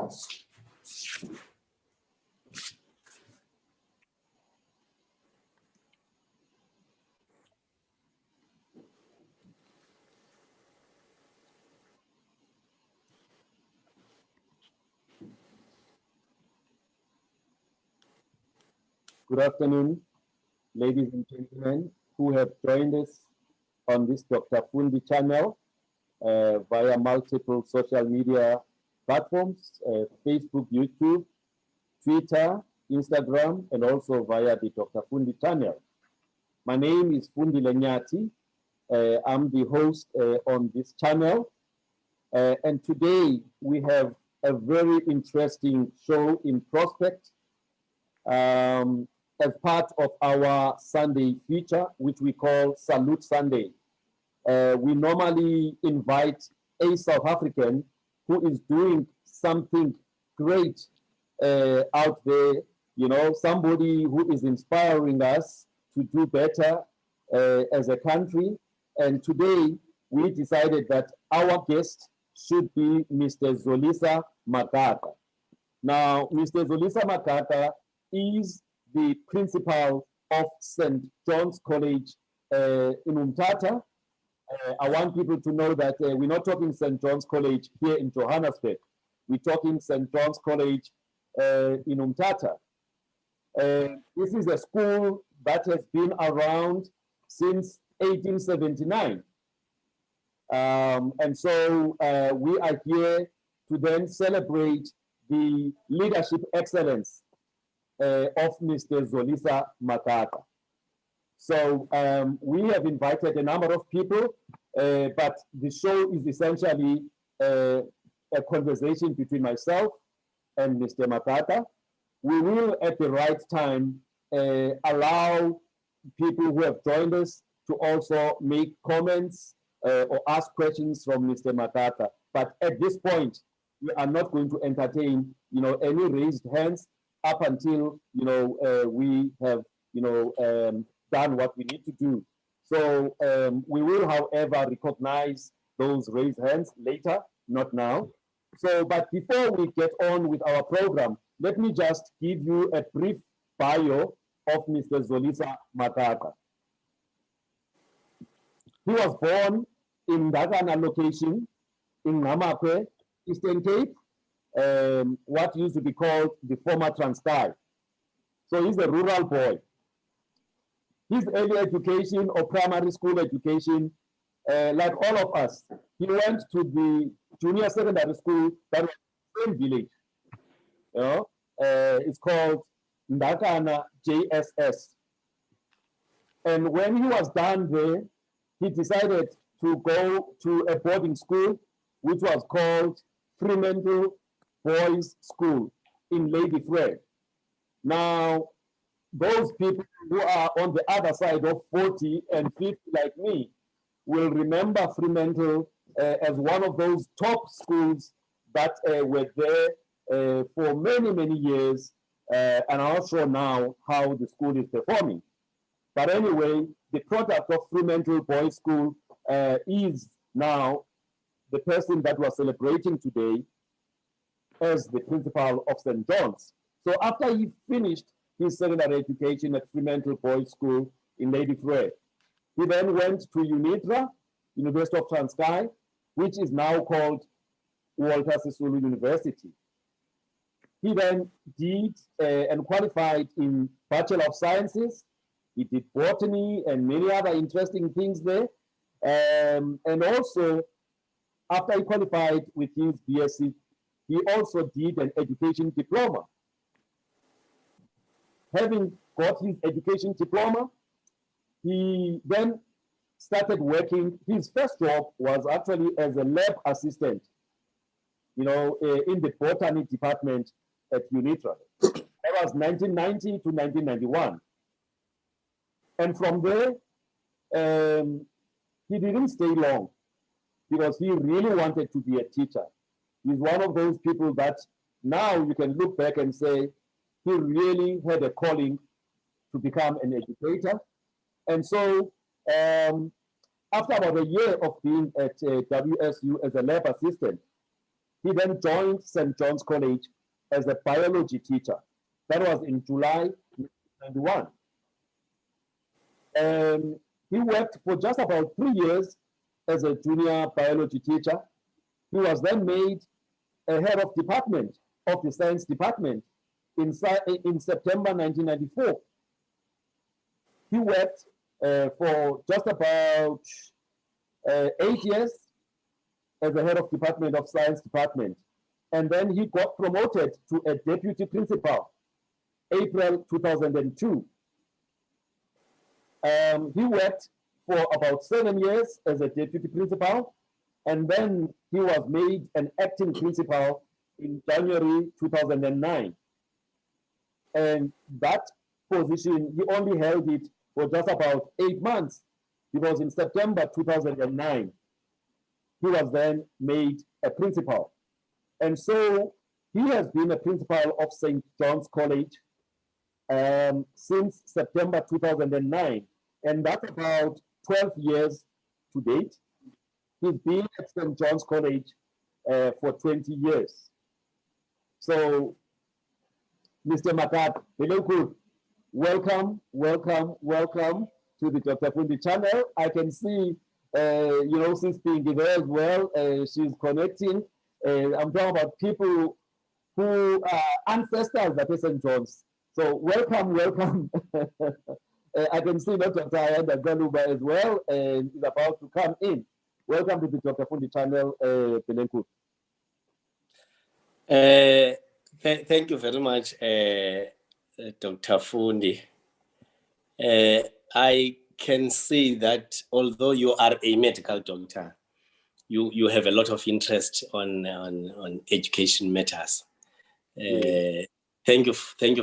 Good afternoon, ladies and gentlemen who have joined us on this Dr. Fundi channel via multiple social media platforms, Facebook, YouTube, Twitter, Instagram, and also via the Dr. Fundi channel. My name is Fundi Lenyati. I'm the host on this channel. And today we have a very interesting show in prospect as part of our Sunday feature, which we call Salute Sunday. We normally invite a South African who is doing something great out there, you know, somebody who is inspiring us to do better as a country. And today we decided that our guest should be Mr. Zolisa Magaqa. Now, Mr. Zolisa Magaqa is the principal of St. John's College in Mthatha. I want people to know that we're not talking St. John's College here in Johannesburg. We're talking St. John's College in Mthatha. This is a school that has been around since 1879. And so we are here to then celebrate the leadership excellence of Mr. Zolisa Magaqa. So we have invited a number of people, but the show is essentially a conversation between myself and Mr. Matata. We will, at the right time, allow people who have joined us to also make comments or ask questions from Mr. Matata. But at this point, we are not going to entertain, you know, any raised hands up until, you know, we have, you know, done what we need to do. So we will, however, recognize those raised hands later, not now. So, but before we get on with our program, let me just give you a brief bio of Mr. Zolisa Magaqa. He was born in Magaqa location in Magaqa, Eastern Cape, what used to be called the former Transkei. So he's a rural boy. His early education or primary school education, like all of us, he went to the junior secondary school that was in the same village. You know, it's called Magaqa JSS. And when he was done there, he decided to go to a boarding school, which was called Fremantle Boys School in Ladyfred. Now, those people who are on the other side of 40 and 50 like me will remember Fremantle as one of those top schools that were there for many, many years, and I'm not sure now how the school is performing. But anyway, the product of Fremantle Boys School is now the person that we're celebrating today as the principal of St. John's. So after he finished his secondary education at Fremantle Boys School in Ladyfred, he then went to UNITRA, University of Transkei, which is now called Walter Sisulu University. He then did and qualified in Bachelor of Sciences. He did botany and many other interesting things there. And also, after he qualified with his BSc, he also did an education diploma. Having got his education diploma, he then started working. His first job was actually as a lab assistant, you know, in the botany department at UNITRA. That was 1990 to 1991. And from there, he didn't stay long because he really wanted to be a teacher. He's one of those people that now you can look back and say he really had a calling to become an educator. And so after about a year of being at WSU as a lab assistant, he He then joined St. John's College as a biology teacher. That was in July 1991. He worked for just about 3 years as a junior biology teacher. He was then made a head of department of the science department in September 1994. He worked for just about 8 years as a head of department of science department. And then he got promoted to a deputy principal, April 2002. He worked for about 7 years as a deputy principal, and then he was made an acting principal in January 2009. And that position, he only held it for just about 8 months, because in September 2009, he was then made a principal. And so he has been a principal of St. John's College since September 2009, and that's about 12 years to date. He's been at St. John's College for 20 years. So, Mr. Magaqa, hello, good. Welcome to the Dr. Fundi channel. I can see, she's being there as well. She's connecting. I'm talking about people who are ancestors at St. John's. So welcome. I can see Dr. Tayanda Zaluba as well, and is about to come in. Welcome to the Dr. Fundi channel, Belenku. Thank you very much, Dr. Fundi. I can see that although you are a medical doctor, you have a lot of interest on education matters. Thank you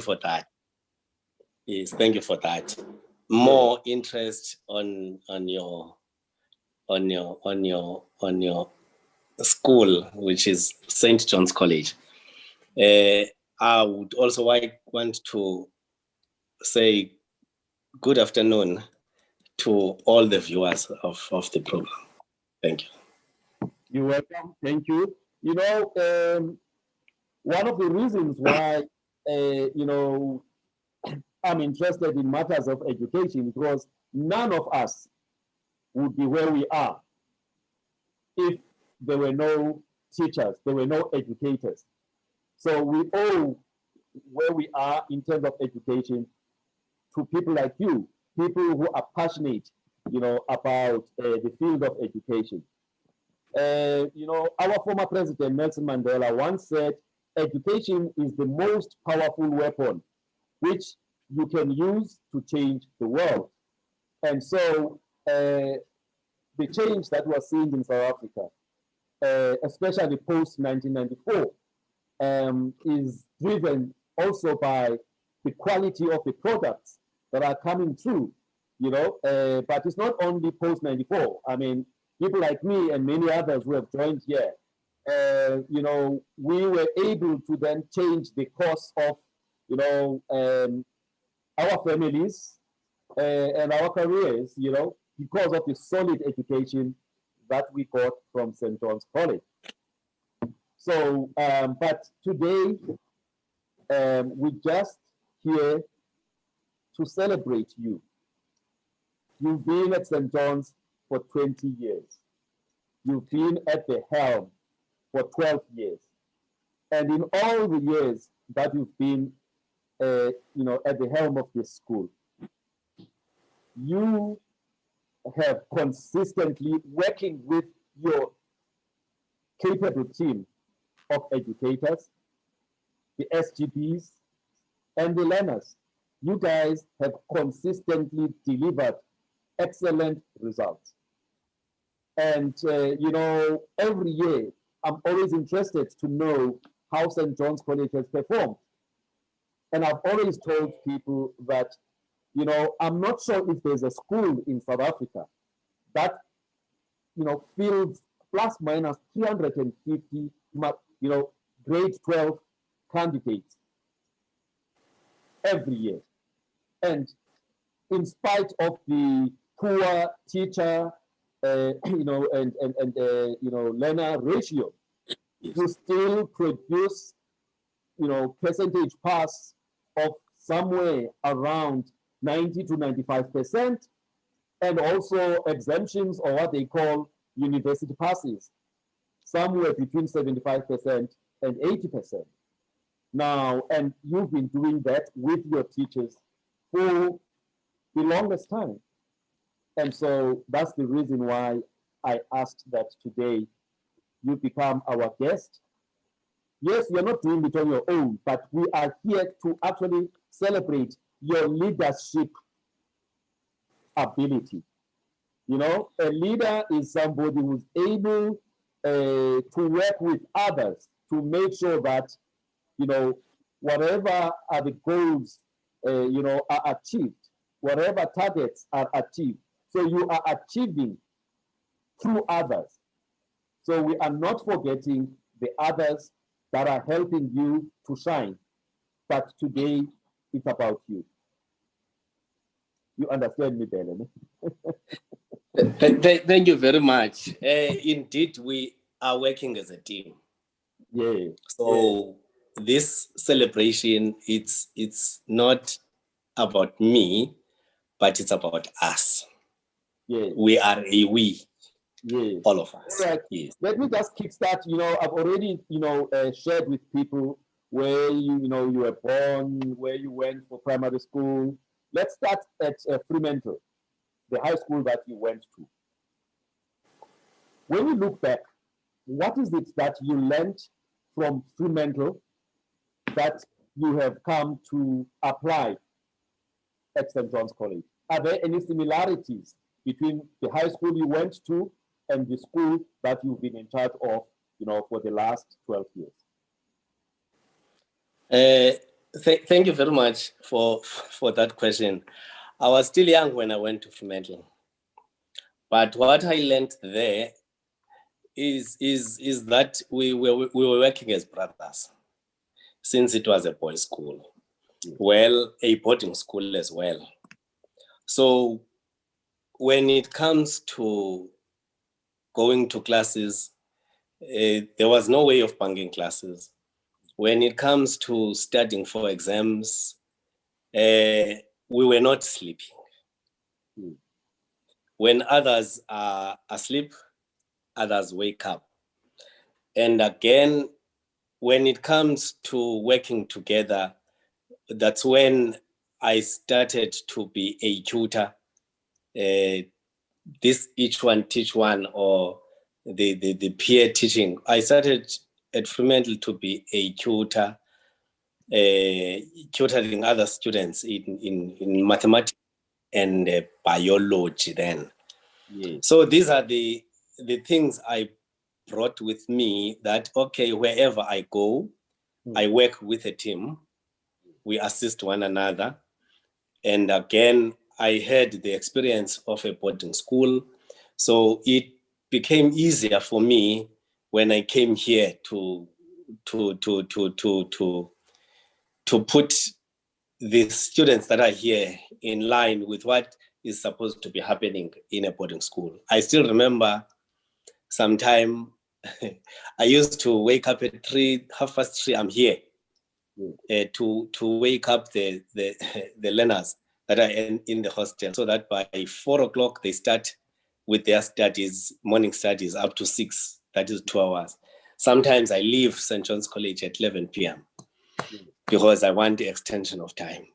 for that. Yes, thank you for that. More interest on your school, which is St. John's College. I would also want to say good afternoon to all the viewers of the program. Thank you. You're welcome. Thank you. One of the reasons why, I'm interested in matters of education, because none of us would be where we are if there were no teachers, there were no educators. So we owe where we are in terms of education to people like you, people who are passionate, about the field of education. Our former president, Nelson Mandela, once said, education is the most powerful weapon which you can use to change the world. And so the change that we're seeing in South Africa, especially post-1994, is driven also by the quality of the products that are coming through, but it's not only post-94. I mean, people like me and many others who have joined here, we were able to then change the course of, our families and our careers, because of the solid education that we got from St. John's College. So, but today, we're just here to celebrate you. You've been at St. John's for 20 years. You've been at the helm for 12 years. And in all the years that you've been, at the helm of this school, you have consistently working with your capable team of educators, the SGBs, and the learners. You guys have consistently delivered excellent results. And, every year, I'm always interested to know how St. John's College has performed. And I've always told people that, I'm not sure if there's a school in South Africa that, fields plus minus 350, grade 12 candidates every year. And in spite of the poor teacher, learner ratio, Yes. you still produce, percentage pass of somewhere around 90 to 95%, and also exemptions, or what they call university passes, somewhere between 75% and 80%. Now, and you've been doing that with your teachers for the longest time. And so that's the reason why I asked that today you become our guest. Yes, you're not doing it on your own, but we are here to actually celebrate your leadership ability. A leader is somebody who's able to work with others to make sure that, whatever are the goals, are achieved, whatever targets are achieved. So you are achieving through others. So we are not forgetting the others that are helping you to shine. But today, it's about you. You understand me, Belen? Thank you very much. Indeed, we are working as a team. Yeah. So this celebration, it's not about me, but it's about us. Yeah. We are a we. Yeah. All of us. All right. Yes. Let me just kickstart. I've already, shared with people where you were born, where you went for primary school. Let's start at Fremantle, the high school that you went to. When you look back, what is it that you learned from Fremantle that you have come to apply at St. John's College? Are there any similarities between the high school you went to and the school that you've been in charge of, for the last 12 years? Thank you very much for that question. I was still young when I went to Fremantle, but what I learned there is that we were working as brothers, since it was a boys' school, well, a boarding school as well. So when it comes to going to classes, there was no way of bunking classes. When it comes to studying for exams, we were not sleeping. When others are asleep, others wake up. And again, when it comes to working together, that's when I started to be a tutor. This each one teach one, or the peer teaching. I started at Fremantle to be a tutor, tutoring other students in mathematics and biology then. Yes. So these are the things I brought with me, that, okay, wherever I go, I work with a team. We assist one another. And again, I had the experience of a boarding school. So it became easier for me when I came here to put the students that are here in line with what is supposed to be happening in a boarding school. I still remember sometime I used to wake up at 3:30. I'm here to wake up the learners that are in the hostel, so that by 4:00 they start with their studies, morning studies, up to 6. That is 2 hours. Sometimes I leave St. John's College at 11 p.m. because I want the extension of time.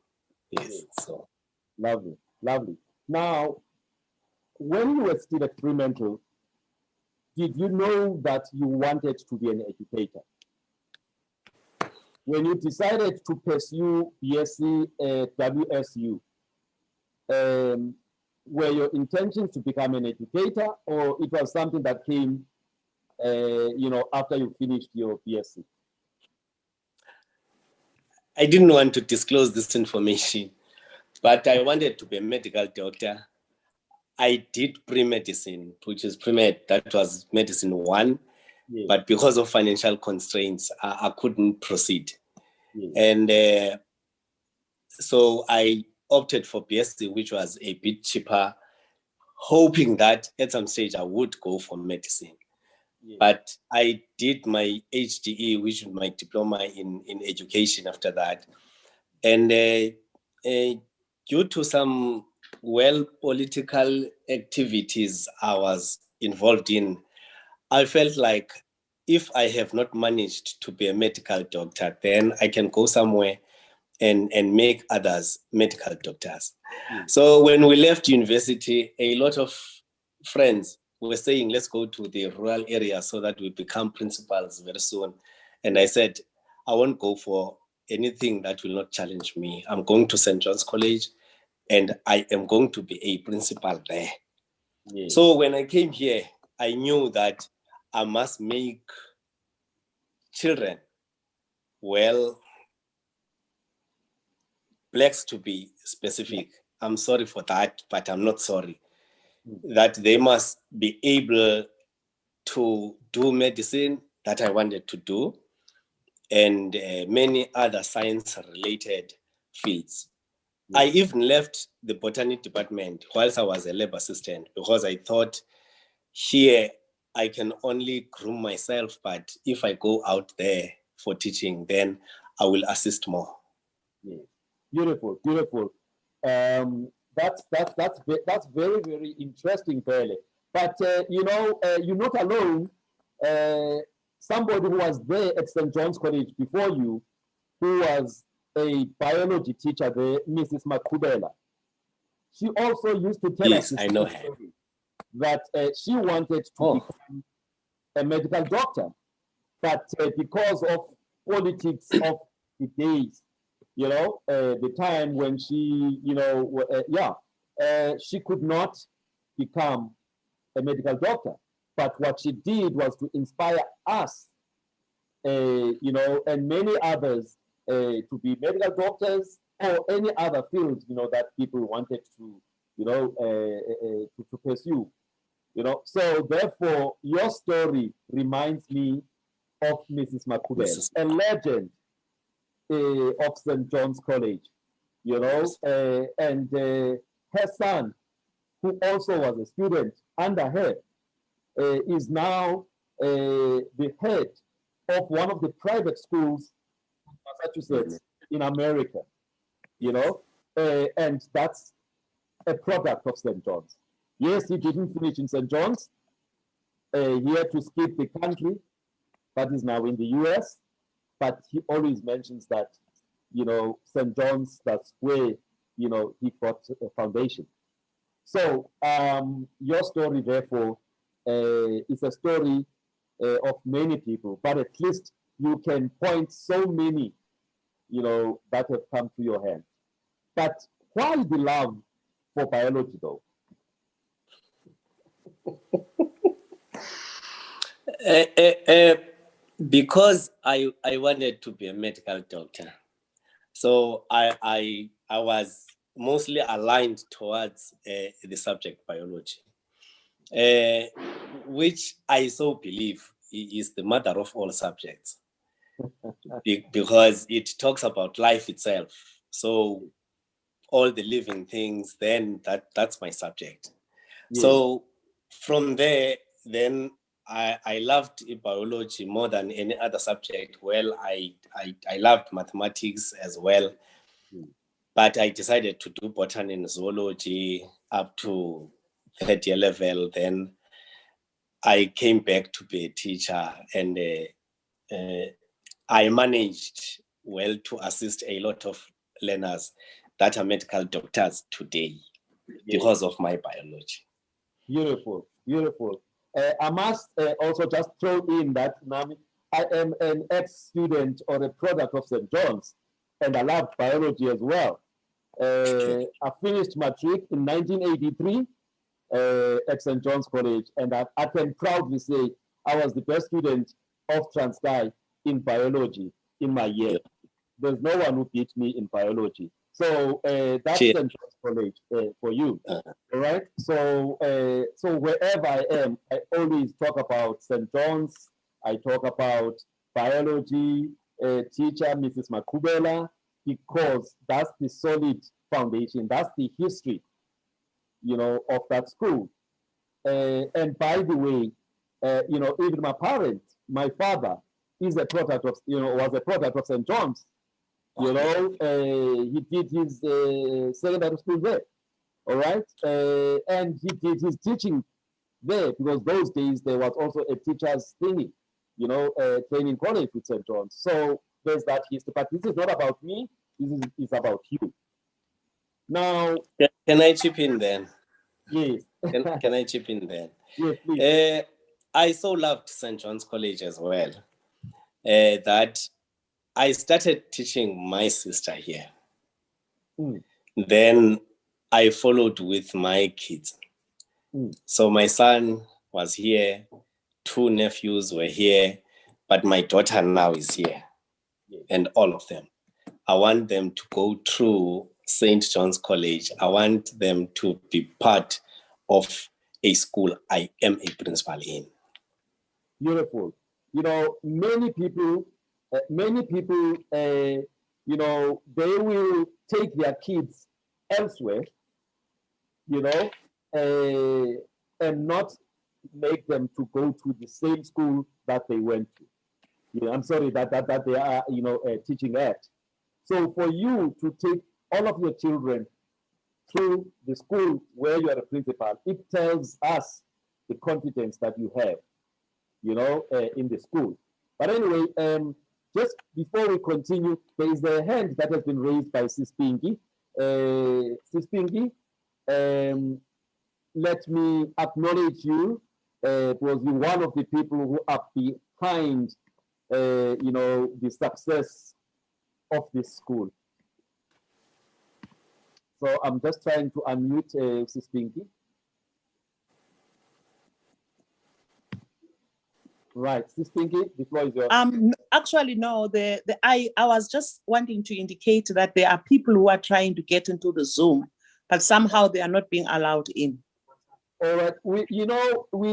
Yes. So lovely. Now, when you were still at Fremantle, did you know that you wanted to be an educator? When you decided to pursue BSc at WSU, were your intentions to become an educator, or it was something that came, after you finished your BSc? I didn't want to disclose this information, but I wanted to be a medical doctor. I did pre-medicine, which is pre-med. That was medicine 1. Yeah. But because of financial constraints, I couldn't proceed. Yeah. And so I opted for BSc, which was a bit cheaper, hoping that at some stage I would go for medicine. Yes. But I did my HDE, which is my diploma in education after that. And due to some political activities I was involved in, I felt like if I have not managed to be a medical doctor, then I can go somewhere and make others medical doctors. So when we left university, a lot of friends were saying, let's go to the rural area so that we become principals very soon. And I said, I won't go for anything that will not challenge me. I'm going to St. John's College and I am going to be a principal there. Yes. So when I came here, I knew that I must make children, well, blacks to be specific. I'm sorry for that, but I'm not sorry. That they must be able to do medicine that I wanted to do and many other science-related fields. I even left the botany department whilst I was a lab assistant because I thought here I can only groom myself, but if I go out there for teaching, then I will assist more. Yes. Beautiful, beautiful. That's very, very interesting, Pele. But you're not alone. Somebody who was there at St. John's College before you, who was a biology teacher there, Mrs. Makubela. She also used to tell us Yes, I know her. story that she wanted to become a medical doctor, but because of politics of the days, the time when she, she could not become a medical doctor. But what she did was to inspire us, and many others to be medical doctors or any other field, that people wanted to, to pursue. So therefore, your story reminds me of Mrs. Makubela, a legend of St. John's College, and her son, who also was a student under her, is now the head of one of the private schools in Massachusetts in America, and that's a product of St. John's. Yes, he didn't finish in St. John's. He had to skip the country, but he's now in the US. But he always mentions that, St. John's, that's where, he got a foundation. So your story, therefore, is a story of many people, but at least you can point so many, that have come to your hands. But why the love for biology, though? Because I wanted to be a medical doctor. So I was mostly aligned towards the subject biology, which I so believe is the mother of all subjects, because it talks about life itself. So all the living things, then that's my subject. Yeah. So from there, then I loved biology more than any other subject. Well, I loved mathematics as well. But I decided to do botany and zoology up to third year level. Then I came back to be a teacher, and I managed well to assist a lot of learners that are medical doctors today because of my biology. Beautiful, beautiful. I must also just throw in that I am an ex-student or a product of St. John's, and I loved biology as well. I finished matric in 1983 at St. John's College, and I can proudly say I was the best student of Transkei in biology in my year. There's no one who beat me in biology. So that's St. John's College for you. All right. So so wherever I am, I always talk about St. John's. I talk about biology teacher, Mrs. Makubela, because that's the solid foundation. That's the history, of that school. And by the way, even my parents, my father is a product of, was a product of St. John's. He did his secondary school there, all right? And he did his teaching there, because those days there was also a teacher's thingy, training college with St. John's. So there's that history, but this is not about me, this is about you. Now, can I chip in then? Yes. Can I chip in then? Yes, please. I so loved St. John's College as well, that I started teaching my sister here. Then I followed with my kids. So my son was here, 2 nephews were here, but my daughter now is here. And all of them, I want them to go through St. John's College. I want them to be part of a school I am a principal in. Beautiful. Many people, they will take their kids elsewhere, and not make them to go to the same school that they went to. I'm sorry that they are, teaching at. So for you to take all of your children through the school where you are a principal, it tells us the confidence that you have, in the school. But anyway, just before we continue, there is a hand that has been raised by Sis Pinky. Sis Pinky, let me acknowledge you, because you're one of the people who are behind, the success of this school. So I'm just trying to unmute Sis Pinky. Right, Sis Pinky, the floor is yours. Actually, no. I was just wanting to indicate that there are people who are trying to get into the Zoom, but somehow they are not being allowed in. All right, we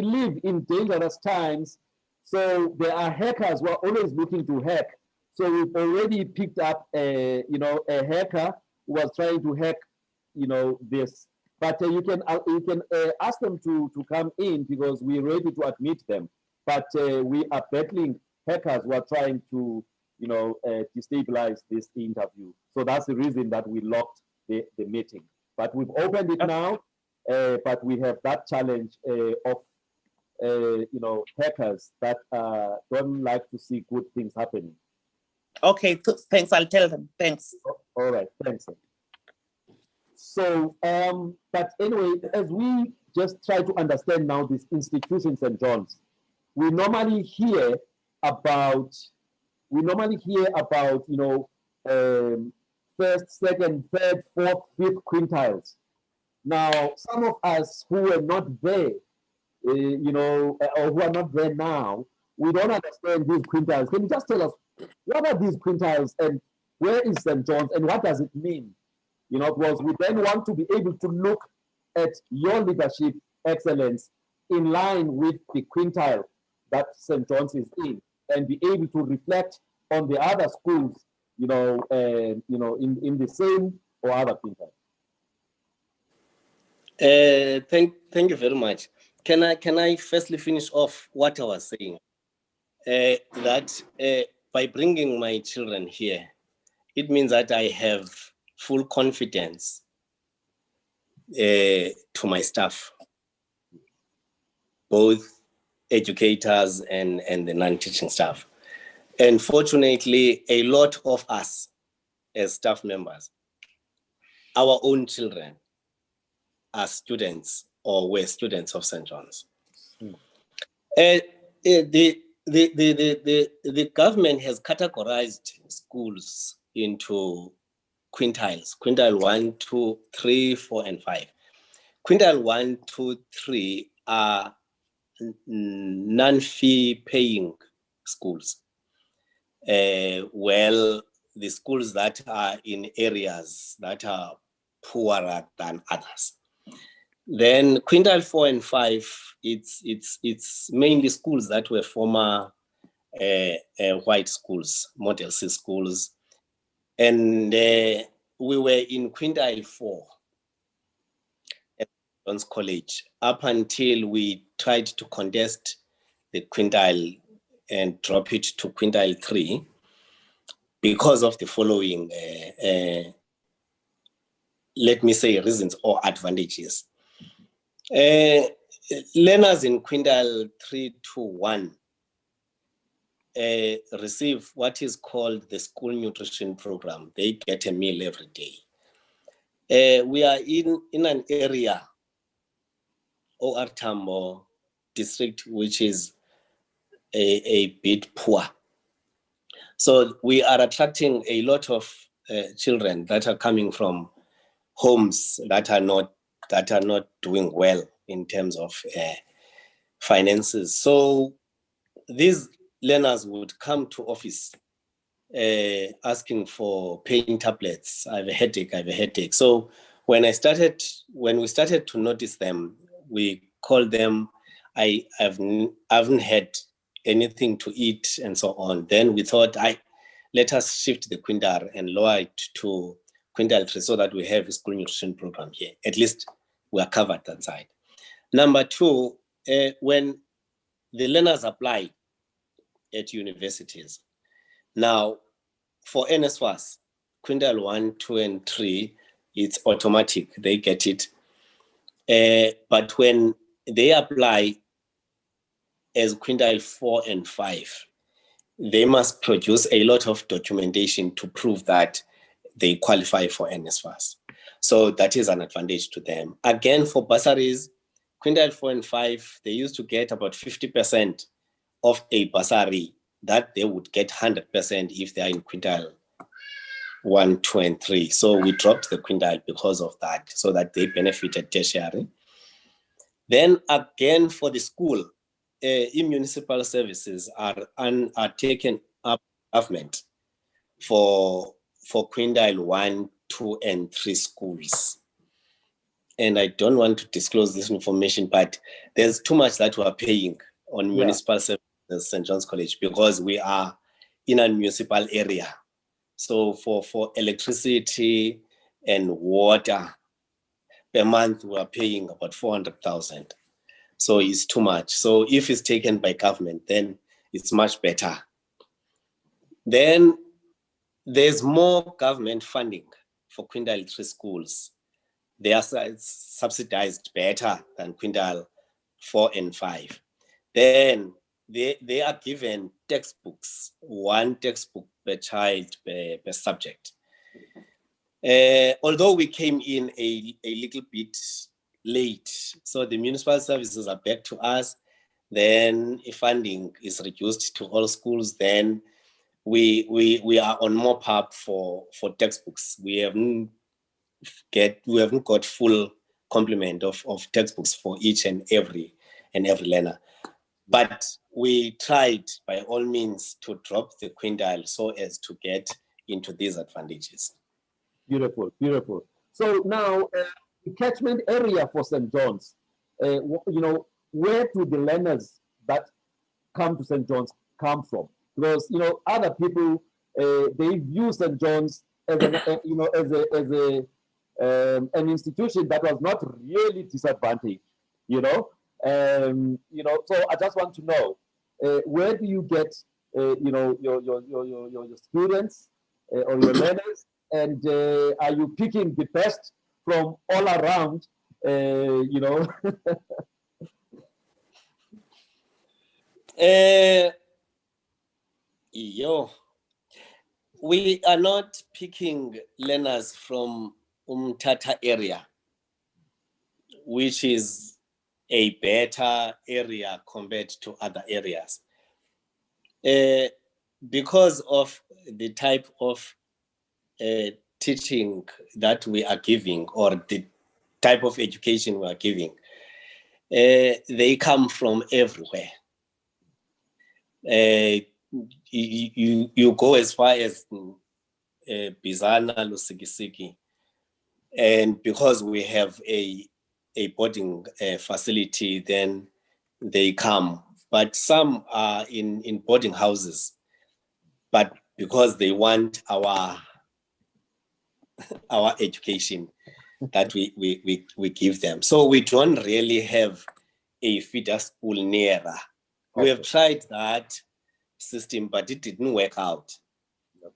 live in dangerous times, so there are hackers who are always looking to hack. So we've already picked up a hacker who was trying to hack, this. But you can ask them to come in, because we're ready to admit them. But we are battling hackers who are trying to, destabilize this interview. So that's the reason that we locked the meeting. But we've opened it now. But we have that challenge of, hackers that don't like to see good things happening. Okay, thanks. I'll tell them. Thanks. All right, thanks. So, but anyway, as we just try to understand now this institution, St. John's, we normally hear about, first, second, third, fourth, fifth quintiles. Now, some of us who were not there, or who are not there now, we don't understand these quintiles. Can you just tell us, what are these quintiles, and where is St. John's, and what does it mean? Because we then want to be able to look at your leadership excellence in line with the quintile that St. John's is in, and be able to reflect on the other schools, in the same or other quintile. Thank you very much. Can I firstly finish off what I was saying? That by bringing my children here, it means that I have full confidence to my staff, both educators and the non-teaching staff. And fortunately, a lot of us as staff members, our own children are students or were students of St. John's. The government has categorized schools into quintiles: quintile 1, 2, 3, 4, and 5. Quintile 1, 2, 3 are non-fee paying schools. Well, the schools that are in areas that are poorer than others. Then quintile 4 and 5, it's mainly schools that were former white schools, Model C schools. And we were in quintile 4 at John's College up until we tried to contest the quintile and drop it to quintile 3 because of the following, let me say, reasons or advantages. Learners in quintile 3 to 1 receive what is called the school nutrition program. They get a meal every day. We are in an area, OR Tambo district, which is a bit poor. So we are attracting a lot of children that are coming from homes that are not doing well in terms of finances. So these learners would come to office asking for pain tablets. I have a headache. So when we started to notice them, we called them, I haven't had anything to eat and so on. Then we thought, let us shift the quintile and lower it to quintile 3 so that we have a school nutrition program here. At least we are covered that side. Number 2, when the learners apply at universities, now for NSFAS, quintile 1, 2, and 3, it's automatic, they get it. But when they apply as quintile 4 and 5, they must produce a lot of documentation to prove that they qualify for NSFAS. So that is an advantage to them. Again, for bursaries, quintile 4 and 5, they used to get about 50% of a bursary that they would get 100% if they are in quintile 1, 2, and 3. So we dropped the quintile because of that, so that they benefited tertiary. Then again, for the school, municipal services are taken up government for quintile 1, 2, and 3 schools. And I don't want to disclose this information, but there's too much that we are paying on municipal services at St. John's College because we are in a municipal area. So for electricity and water per month, we are paying about 400,000. So it's too much. So if it's taken by government, then it's much better. Then there's more government funding for quintile 3 schools. They are subsidized better than quintile 4 and 5. Then they are given textbooks, 1 textbook per child per subject. Although we came in a little bit late, so the municipal services are back to us, then if funding is reduced to all schools, then we are on more up for textbooks. We haven't got full complement of textbooks for each and every learner. But we tried by all means to drop the quintile so as to get into these advantages. Beautiful, beautiful. So now, the catchment area for St. John's, where do the learners that come to St. John's come from? Because other people they view St. John's as an institution that was not really disadvantaged. So I just want to know, where do you get your students or your learners, and are you picking the best from all around? We are not picking learners from Mthatha area, which is a better area compared to other areas. Because of the type of teaching that we are giving, or the type of education we are giving, they come from everywhere. You go as far as Bizana, Lusikisiki, and because we have a boarding facility, then they come. But some are in boarding houses, but because they want our education that we give them. So we don't really have a feeder school nearer We have tried that system, but it didn't work out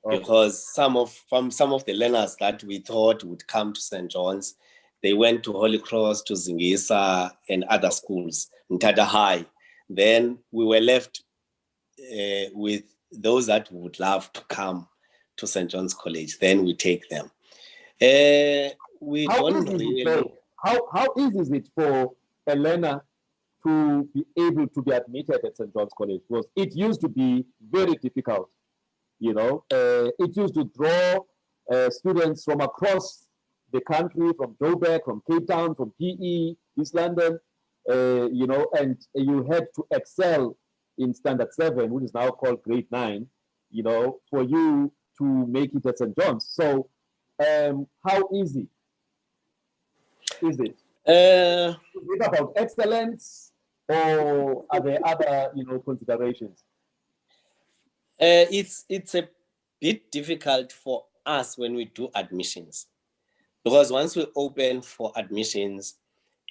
because some of the learners that we thought would come to St. John's, they went to Holy Cross, to Zolisa, and other schools, Mthatha High. Then we were left with those that would love to come to St. John's College. Then we take them. We How don't easy really. how easy is it for a learner to be able to be admitted at St. John's College? Because it used to be very difficult. You know, it used to draw students from across the country, from Joburg, from Cape Town, from PE, East London, you know, and you had to excel in Standard 7, which is now called Grade 9, you know, for you to make it at St. John's. So how easy is it? Is it about excellence, or are there other, you know, considerations? It's a bit difficult for us when we do admissions, because once we open for admissions,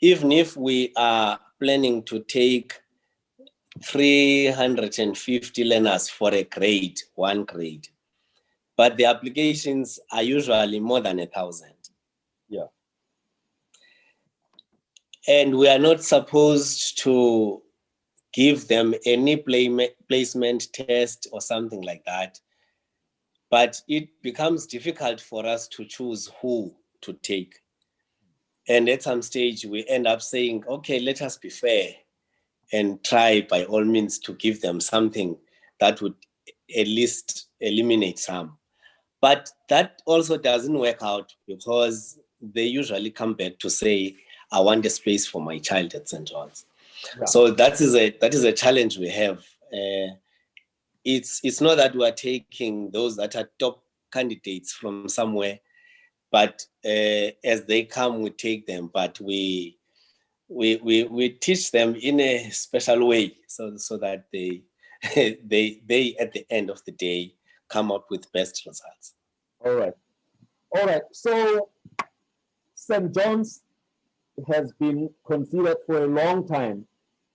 even if we are planning to take 350 learners for a grade, one grade, but the applications are usually more than 1,000. Yeah. And we are not supposed to give them any placement test or something like that. But it becomes difficult for us to choose who to take. And at some stage, we end up saying, okay, let us be fair and try by all means to give them something that would at least eliminate some. But that also doesn't work out, because they usually come back to say, I want a space for my child at St. John's. Yeah. So that is a challenge we have. It's not that we are taking those that are top candidates from somewhere, but as they come, we take them. But we teach them in a special way, so that they they at the end of the day come out with best results. All right. So St. John's has been considered for a long time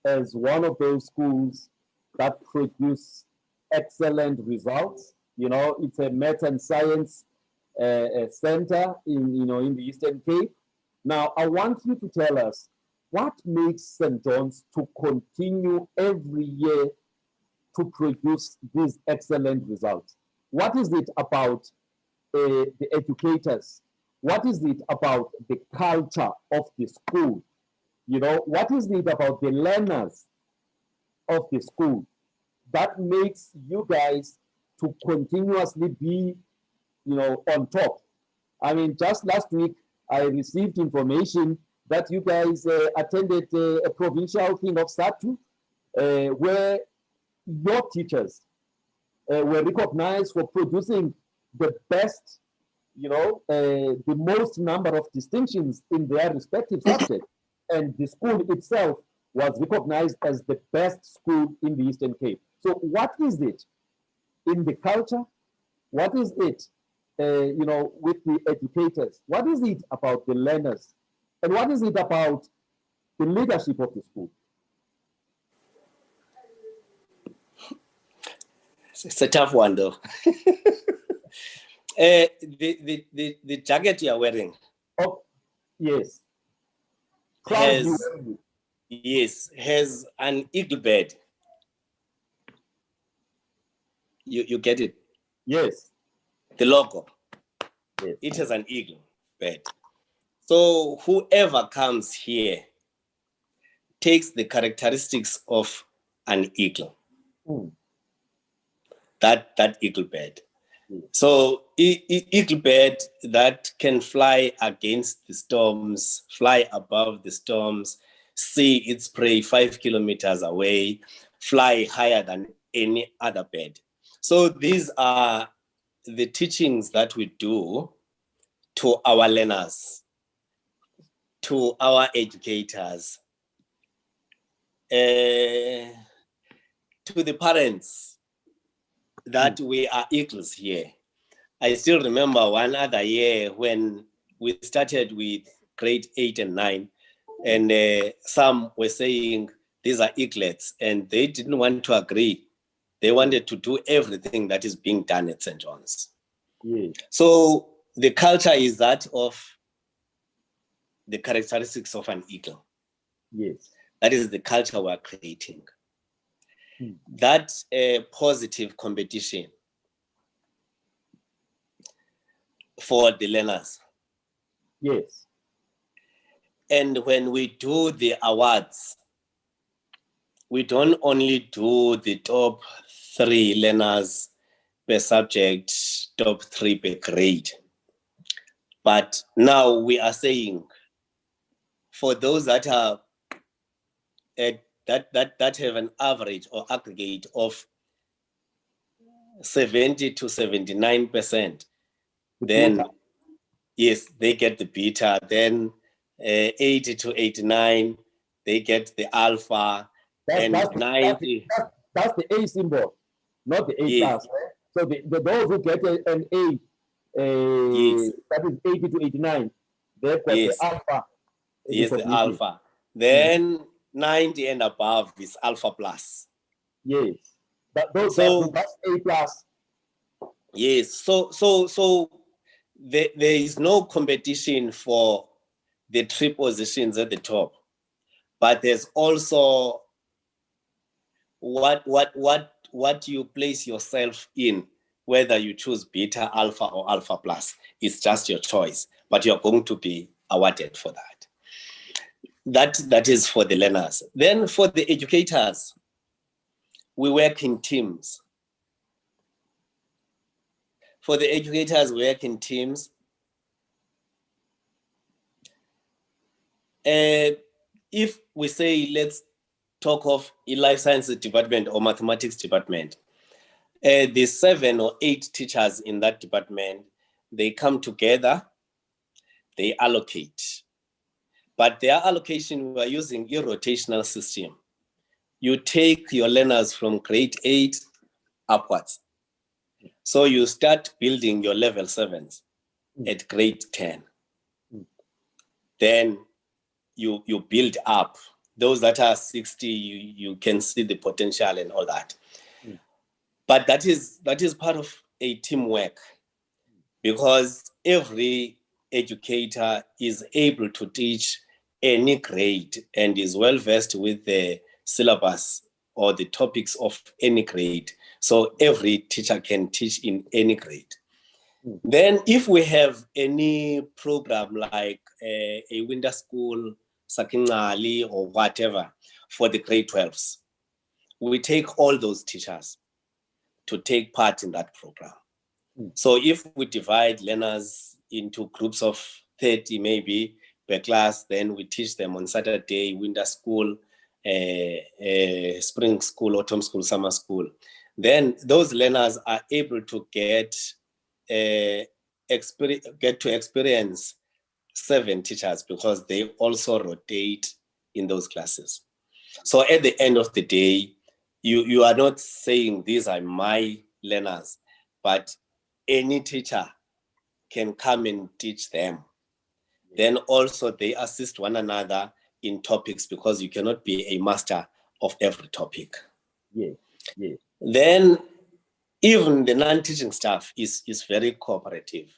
as one of those schools that produce excellent results. You know, it's a math and science center in the Eastern Cape. Now, I want you to tell us what makes St. John's to continue every year to produce these excellent results. What is it about the educators? What is it about the culture of the school? You know, what is it about the learners of the school that makes you guys to continuously be, you know, on top? I mean, just last week, I received information that you guys attended a provincial thing of SATU, where your teachers were recognized for producing the best, you know, the most number of distinctions in their respective subject. And the school itself was recognized as the best school in the Eastern Cape. So what is it in the culture? What is it, you know, with the educators? What is it about the learners? And what is it about the leadership of the school? It's a tough one, though. The jacket you are wearing. Oh, yes. Has an eagle bird. You get it? Yes. The logo. Yes. It has an eagle bird. So whoever comes here takes the characteristics of an eagle. Mm. That eagle bird. So eagle bird that can fly against the storms, fly above the storms, see its prey 5 kilometers away, fly higher than any other bird. So these are the teachings that we do to our learners, to our educators, to the parents, that we are eagles here. I still remember one other year when we started with grade 8 and 9, and some were saying these are eaglets, and they didn't want to agree. They wanted to do everything that is being done at St. John's. Yes. So the culture is that of the characteristics of an eagle. Yes. That is the culture we're creating. Mm. That positive competition for the learners. Yes. And when we do the awards, we don't only do the top 3 learners per subject, top 3 per grade. But now we are saying for those that are that have an average or aggregate of 70 to 79%, then yes, they get the beta. Then 80 to 89, they get the alpha. And 90. That's the A symbol, not the A Yes. class. Right? So those who get an A, Yes. that is 80 to 89, they've got Yes. the alpha. Yes, the recognition. alpha. Then 90 and above is alpha plus. Yes. That's A plus. Yes. So there is no competition for the 3 positions at the top, but there's also what you place yourself in, whether you choose beta, alpha, or alpha plus. It's just your choice, but you're going to be awarded for that. That is for the learners. Then for the educators, we work in teams. For the educators, we work in teams. If we say, let's talk of a life sciences department or mathematics department, the 7 or 8 teachers in that department, they come together, they allocate. But their allocation, we are using a rotational system. You take your learners from grade 8 upwards. So you start building your level 7s at grade 10. Then you build up. Those that are 60, you can see the potential and all that. But that is part of a teamwork, because every educator is able to teach any grade and is well versed with the syllabus or the topics of any grade. So every teacher can teach in any grade. Then if we have any program like a winter school, Sakingali, or whatever for the grade 12s, we take all those teachers to take part in that program. So if we divide learners into groups of 30 maybe per class, then we teach them on Saturday, winter school, spring school, autumn school, summer school. Then those learners are able to get to experience 7 teachers, because they also rotate in those classes. So at the end of the day, you are not saying these are my learners, but any teacher can come and teach them. Then also they assist one another in topics, because you cannot be a master of every topic. Yes. Yes. Then even the non-teaching staff is very cooperative,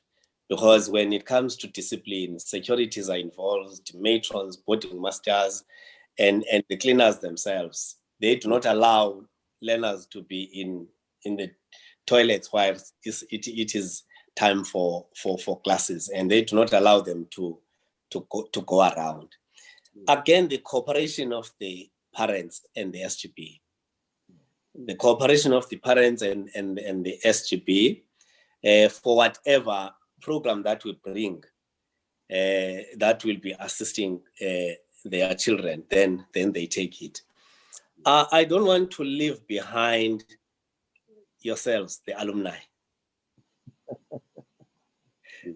because when it comes to discipline, securities are involved, matrons, boarding masters, and the cleaners themselves. They do not allow learners to be in the toilets while it is time for classes, and they do not allow them to go around. Again, the cooperation of the parents and the SGB. The cooperation of the parents and the SGB for whatever program that we bring that will be assisting their children, then they take it. I don't want to leave behind yourselves, the alumni.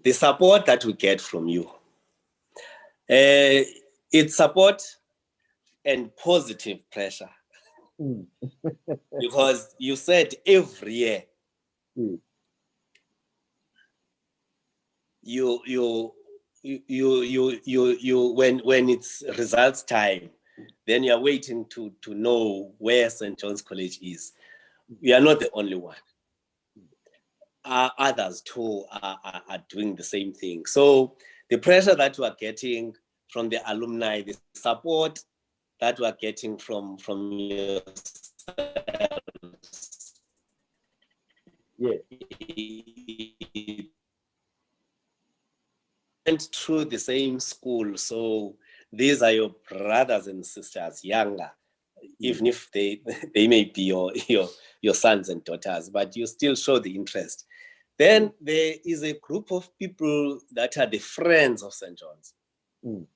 The support that we get from you, it's support and positive pressure. Because you said every year you when it's results time, then you're waiting to know where St. John's College is. We are not the only one. Others too are doing the same thing. So the pressure that we are getting from the alumni, the support that we are getting from yourselves, Yeah. went through the same school, so these are your brothers and sisters, younger, even if they may be your sons and daughters, but you still show the interest. Then there is a group of people that are the friends of St. John's.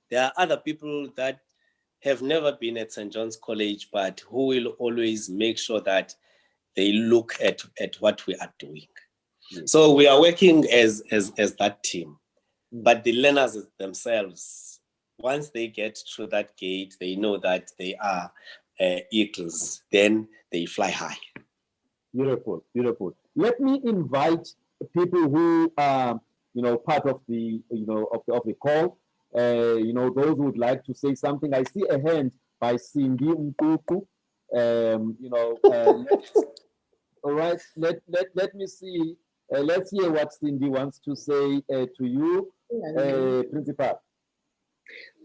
There are other people that have never been at St. John's College, but who will always make sure that they look at what we are doing. So we are working as that team. But the learners themselves, once they get through that gate, they know that they are eagles. Then they fly high. Beautiful, beautiful. Let me invite people who are, part of the, of the call. Those who would like to say something. I see a hand by Cindy Mkuku. All right. Let me see. Let's hear what Cindy wants to say to you, Principal.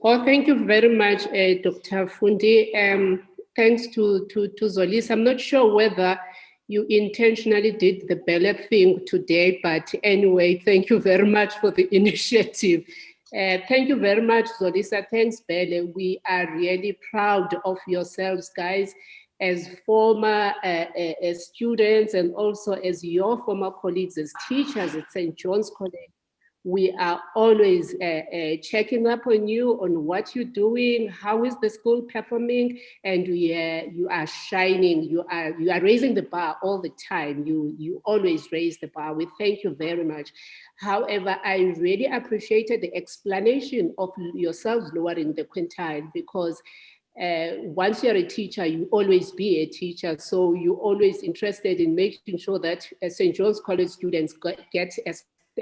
Well, thank you very much, Dr. Fundi. Thanks to Zolisa. I'm not sure whether you intentionally did the ballot thing today, but anyway, thank you very much for the initiative. Thank you very much, Zolisa. Thanks, Bele. We are really proud of yourselves, guys, as former students and also as your former colleagues as teachers at St. John's College. We are always checking up on you, on what you're doing, how is the school performing, and you are shining. You are raising the bar all the time. You always raise the bar. We thank you very much. However, I really appreciated the explanation of yourselves lowering the quintile, because once you're a teacher, you always be a teacher. So you're always interested in making sure that St. John's College students get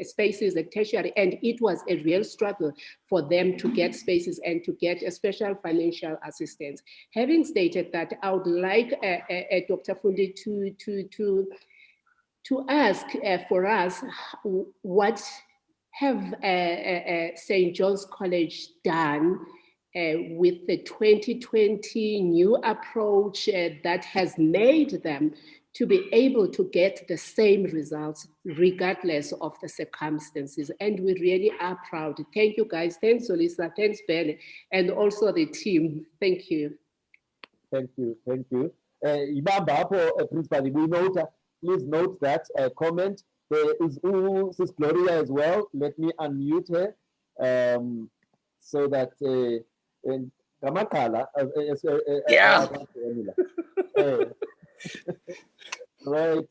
spaces at tertiary, and it was a real struggle for them to get spaces and to get a special financial assistance. Having stated that, I would like Dr. Fundi to ask for us, what have St. John's College done with the 2020 new approach that has made them to be able to get the same results regardless of the circumstances. And we really are proud. Thank you, guys. Thanks, Zolisa. Thanks, Ben, and also the team. Thank you. Thank you. Thank you. Principal, please note that comment. There is Sis Gloria as well. Let me unmute her so that Magaqa, right,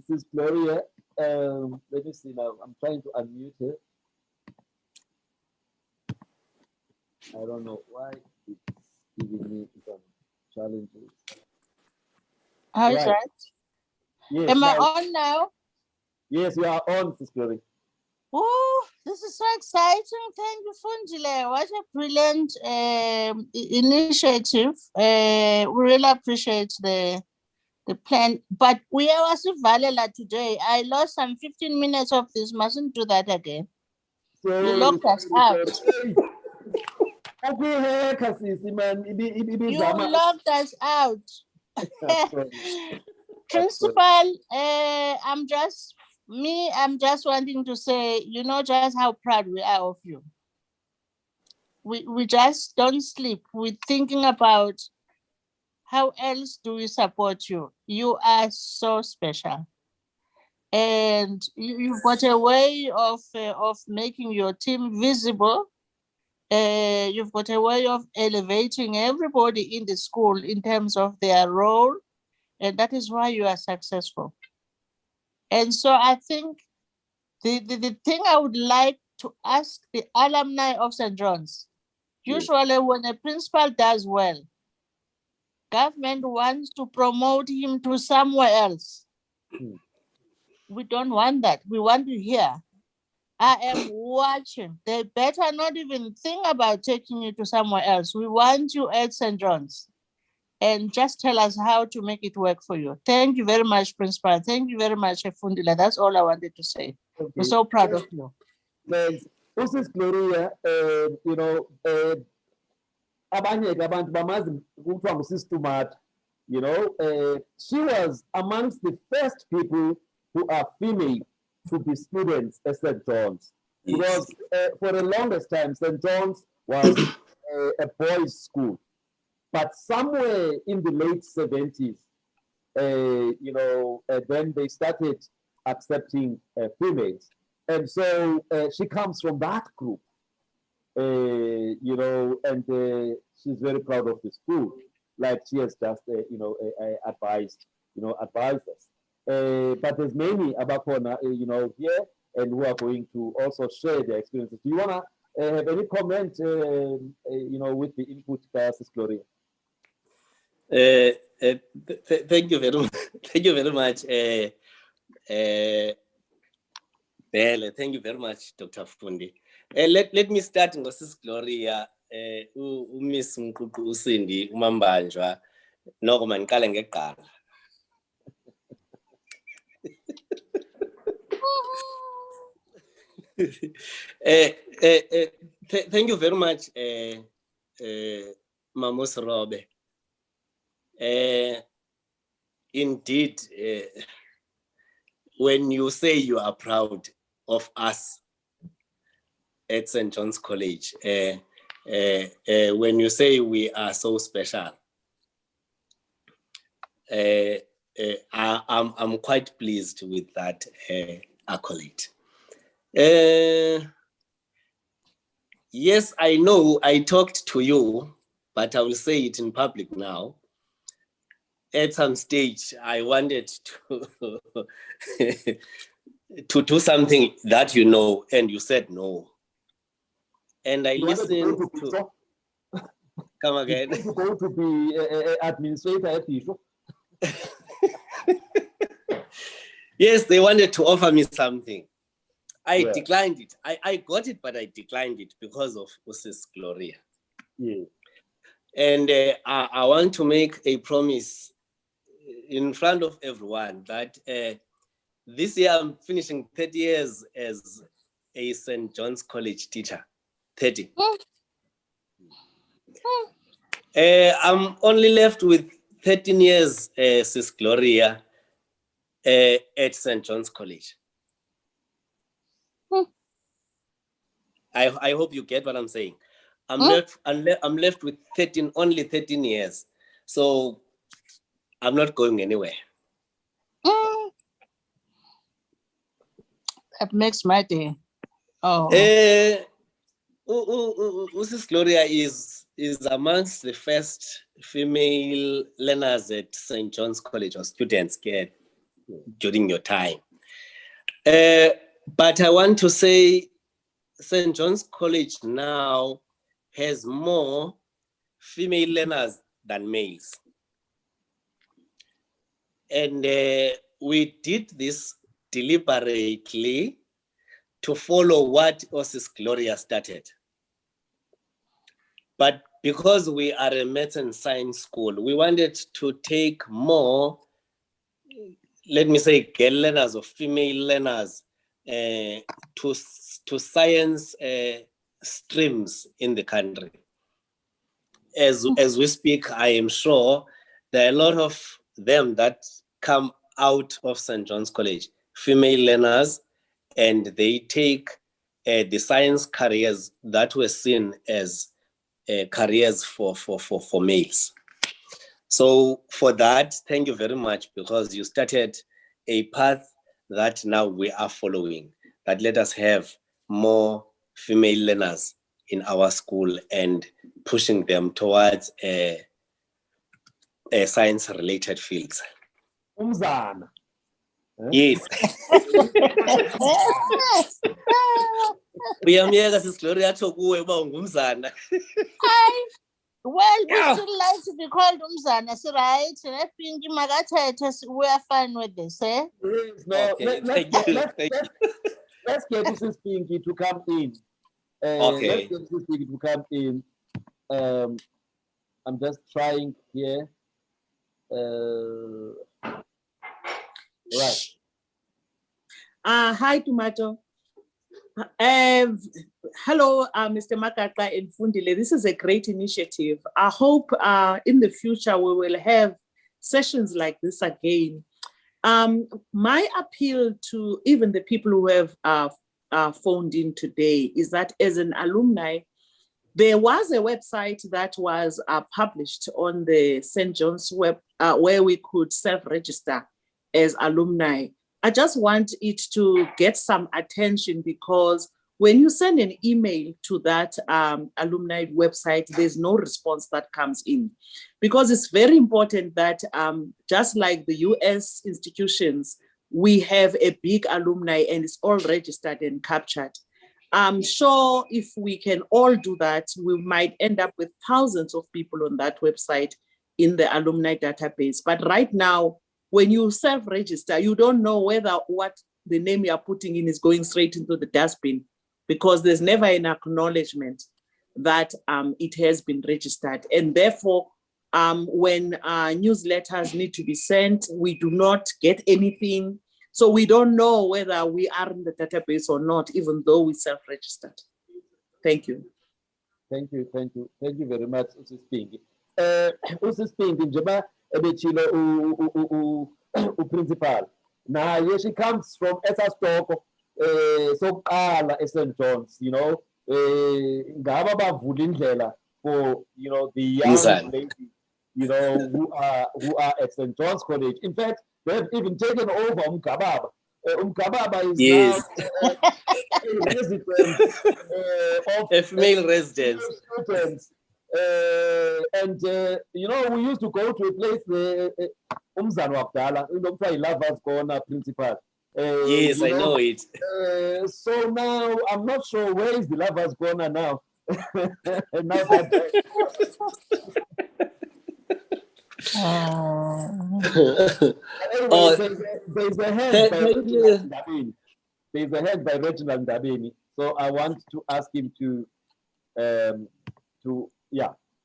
Sis Gloria. Let me see now. I'm trying to unmute her. I don't know why it's giving me some challenges. How's Right. that? Yes, Am I now, on now? yes, you are on, Sis Gloria. Oh, this is so exciting. Thank you, Fundile. What a brilliant initiative. We really appreciate the plan. But we are also Valela today. I lost some 15 minutes of this. Mustn't do that again. You locked us out. You locked us out. Principal, I'm just wanting to say, you know just how proud we are of you. We just don't sleep. We're thinking about how else do we support you. You are so special. And you've got a way of making your team visible. You've got a way of elevating everybody in the school in terms of their role. And that is why you are successful. And so I think the thing I would like to ask the alumni of St. John's, usually when a principal does well, government wants to promote him to somewhere else. We don't want that. We want to hear I am watching. They better not even think about taking you to somewhere else. We want you at St. John's. And just tell us how to make it work for you. Thank you very much, Principal. Thank you very much, Fundila. That's all I wanted to say. Okay. We're so proud of you. Thanks. Usis Gloria, abanye abantu bamazi kuthiwa nguSisi Tumata, she was amongst the first people who are female to be students at St. John's. Because for the longest time, St. John's was a boys' school. But somewhere in the late 70s, then they started accepting females. And so she comes from that group, and she's very proud of the school, like she has just, advised us. But there's many Abakona, here, and who are going to also share their experiences. Do you want to have any comment, with the input, Sis Gloria? Thank you very much. Thank you very much, Bele. Thank you very much, Dr. Fundi. Let me start with Sis Gloria. Miss Mkuku Usindi, Umambanjwa, Norman Kalengekala. Thank you very much, Mamos Robe. Indeed, when you say you are proud of us at St. John's College, when you say we are so special, I'm quite pleased with that accolade. Yes, I know I talked to you, but I will say it in public now. At some stage, I wanted to to do something that you know, and you said no. And I listened to come again. You go to be administrator at Bisho. Yes, they wanted to offer me something. I declined it. I got it, but I declined it because of Sis Gloria. Yeah. And I want to make a promise in front of everyone that this year I'm finishing 30 years as a St. John's College teacher. 30. I'm only left with 13 years, Sis Gloria, at St. John's College. I hope you get what I'm saying. I'm left with only 13 years. So I'm not going anywhere. That makes my day. Oh. Sis Gloria is amongst the first female learners at St. John's College, or students get during your time. But I want to say St. John's College now has more female learners than males. And we did this deliberately to follow what Sis Gloria started. But because we are a maths and science school, we wanted to take more, let me say, girl learners or female learners to science streams in the country. As we speak, I am sure there are a lot of them that come out of St. John's College, female learners, and they take the science careers that were seen as careers for males. So for that, thank you very much, because you started a path that now we are following, that let us have more female learners in our school and pushing them towards science-related fields. Umzana. Yes. Uyamyeka Sis Gloria atsho kuwe uba ungumzana. Well, we still like to be called Umzana, so right? Pinky Magaqa, we are fine with this, eh? Yes, no, Okay, thank you. let's get this Pinky to come in. Okay. Let's get this Pinky to come in. I'm just trying here. Right. Hi, Tomato. Hello, Mr. Magaqa and Fundile. This is a great initiative. I hope in the future we will have sessions like this again. My appeal to even the people who have phoned in today is that as an alumni, there was a website that was published on the St. John's web where we could self-register as alumni. I just want it to get some attention because when you send an email to that alumni website, there's no response that comes in. Because it's very important that just like the US institutions, we have a big alumni and it's all registered and captured. I'm sure if we can all do that, we might end up with thousands of people on that website in the alumni database. But right now, when you self-register, you don't know whether what the name you're putting in is going straight into the dustbin because there's never an acknowledgement that it has been registered. And therefore, when newsletters need to be sent, we do not get anything. So we don't know whether we are in the database or not, even though we self-registered. Thank you. Thank you very much, Mrs. Pinky. Mrs. Pinky, njengoba ebechilo principal. Now, she comes from Esastoko, sokuqala eSt. John's, you know, ngaba bavula indlela for, you know, the young ladies, you know, who are at St. John's College. In fact, they have even taken over Umgababa. Umgababa is now a resident of a female resident students. And you know, we used to go to a place Umzano Abdala, you know, Lovers Corner principal. Yes, I know it. So now I'm not sure where is the Lovers Corner now. Now that anyway, there's a hand by Reginald Ndabeni. There's a hand by Reginald Ndabeni. So I want to ask him to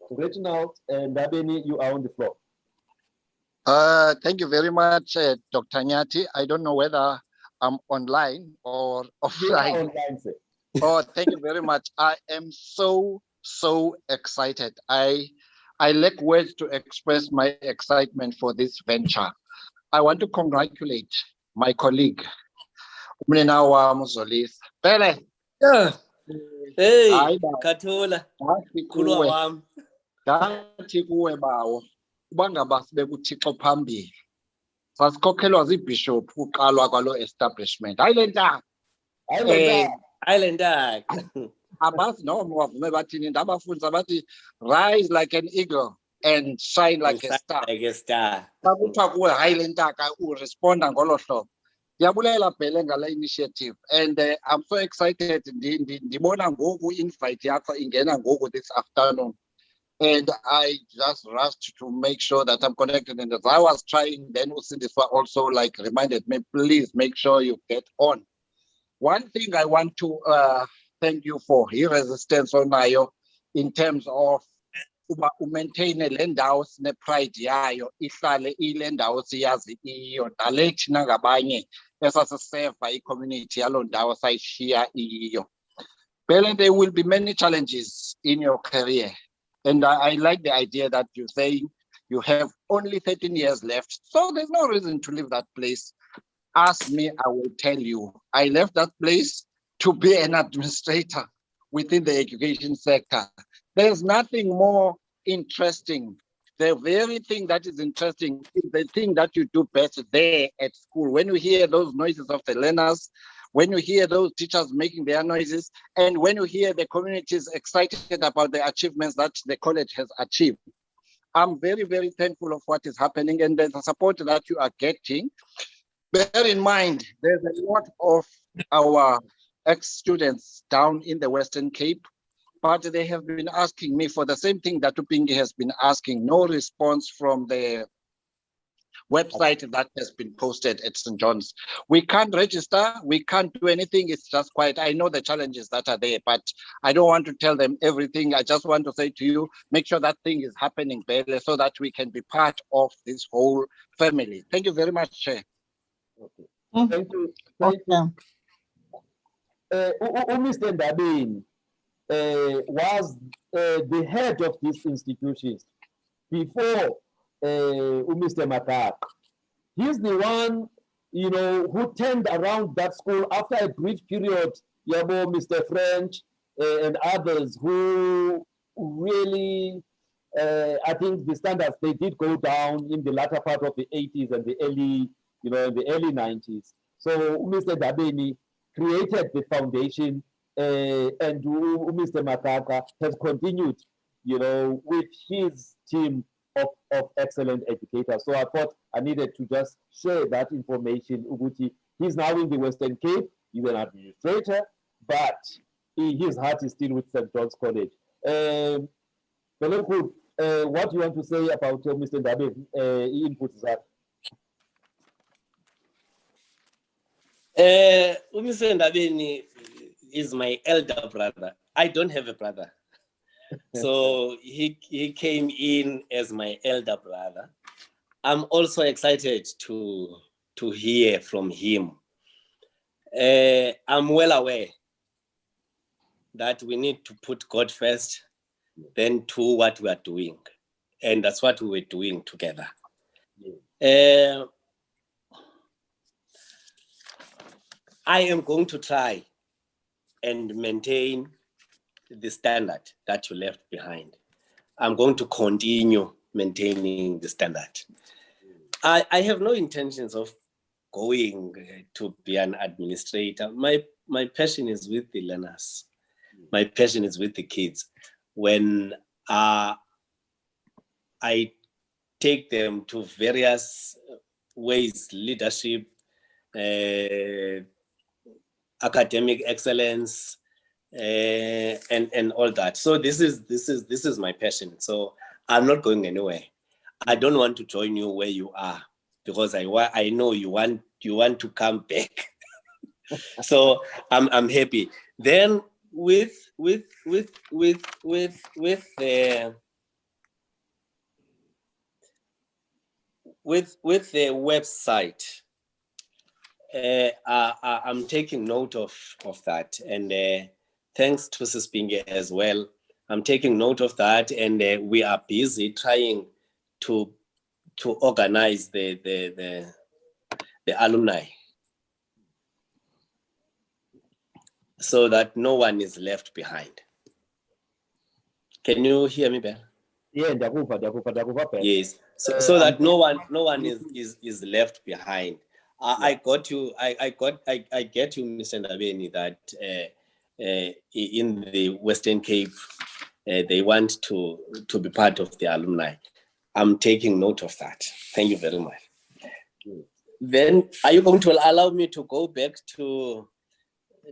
Reginald Ndabeni, you are on the floor. Thank you very much, Dr. Nyati. I don't know whether I'm online or offline. You are online, sir. Oh, thank you very much. I am so excited. I lack words to express my excitement for this venture. I want to congratulate my colleague, Zolisa. Yeah. Hey, Katola. Ngathi kuwe bawo ubangaba sibekuthixo phambili sasikhokhelwa ziibishop uqalwa kwalo establishment Islander abazi noma wavume bathini ndabafundisa bathi rise like an eagle and shine like a star bakuthiwa kuwe hayi le ntaka uresponda ngolo hlobo. Ndiyabulela Bhele ngala initiative and I'm so excited ndibona ngoku invite yakho ingena ngoku this afternoon. And I just rushed to make sure that I'm connected. And as I was trying, then Usindiswa also like reminded me, please make sure you get on. One thing I want to thank you for, resistance on Nayo, in terms of maintain a land house ne pride yayo, ihlale iland house yazi iyo, dalethi nangabanye, esasiseva i-community yalo ndawo sayishiya iyo. Bhele, there will be many challenges in your career. And I like the idea that you say you have only 13 years left. So there's no reason to leave that place. Ask me, I will tell you. I left that place to be an administrator within the education sector. There's nothing more interesting. The very thing that is interesting is the thing that you do best there at school. When you hear those noises of the learners, when you hear those teachers making their noises, and when you hear the communities excited about the achievements that the college has achieved. I'm very, very thankful of what is happening and the support that you are getting. Bear in mind, there's a lot of our ex-students down in the Western Cape, but they have been asking me for the same thing that Upingi has been asking, no response from the website that has been posted at St. John's. We can't register, we can't do anything. It's just quiet. I know the challenges that are there, but I don't want to tell them everything. I just want to say to you, make sure that thing is happening, Bele, so that we can be part of this whole family. Thank you very much, Chair. Okay. Thank you. Thank you. Mr. Ndabeni was the head of these institutions before Mr. Magaqa. He's the one, you know, who turned around that school after a brief period. Yabo, Mr. French, and others who really, I think the standards, they did go down in the latter part of the 80s and the early, you know, in the early 90s. So Mr. Ndabeni created the foundation, and Mr. Magaqa has continued, you know, with his team of excellent educators. So I thought I needed to just share that information. Uguti, he's now in the Western Cape, he's an administrator, but his heart is still with St. John's College. What do you want to say about Mr. Ndabeni inputs that? Mr. Ndabeni is my elder brother. I don't have a brother. So he came in as my elder brother. I'm also excited to hear from him. I'm well aware that we need to put God first, then do what we are doing. And that's what we were doing together. I am going to try and maintain the standard that you left behind. I'm going to continue maintaining the standard. I have no intentions of going to be an administrator. My passion is with the learners. My passion is with the kids. When I take them to various ways, leadership, academic excellence, and all that. So this is my passion. So I'm not going anywhere. I don't want to join you where you are because I know you want to come back. So I'm happy. Then with the website, I'm taking note of that, and thanks to Sispinge as well. I'm taking note of that, and we are busy trying to organize the alumni so that no one is left behind. Can you hear me, Ben? Yeah, yes. So that no one is left behind. I got you. I get you, Mr. Ndabeni, that in the Western Cape, they want to be part of the alumni. I'm taking note of that. Thank you very much. Then, are you going to allow me to go back to?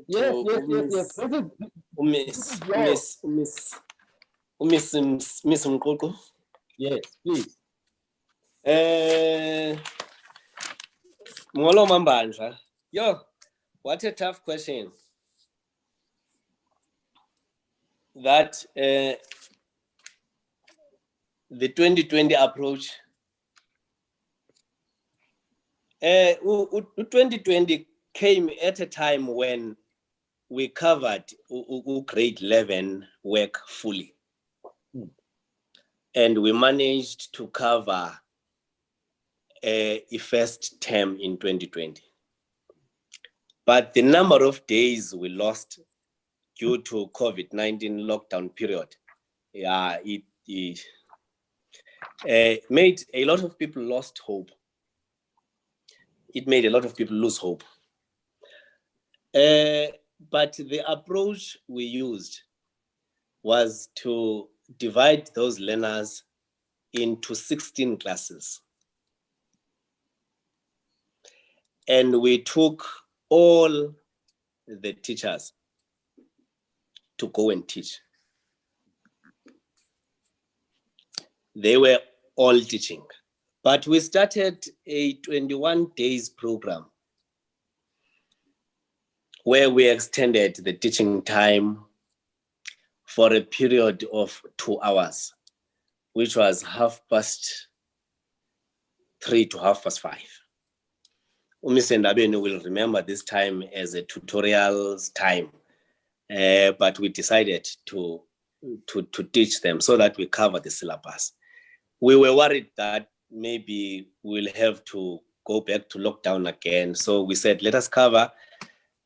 Yes. Miss Mkoko? Yes, please. Molo Mambandla. Yo, what a tough question. That the 2020 approach. 2020 came at a time when we covered grade 11 work fully. And we managed to cover a first term in 2020. But the number of days we lost due to COVID-19 lockdown period, it made a lot of people lost hope. It made a lot of people lose hope. But the approach we used was to divide those learners into 16 classes. And we took all the teachers to go and teach. They were all teaching. But we started a 21 days program where we extended the teaching time for a period of 2 hours, which was 3:30 to 5:30. Mr. Ndabeni will remember this time as a tutorials time, but we decided to teach them so that we cover the syllabus. We were worried that maybe we'll have to go back to lockdown again. So we said, let us cover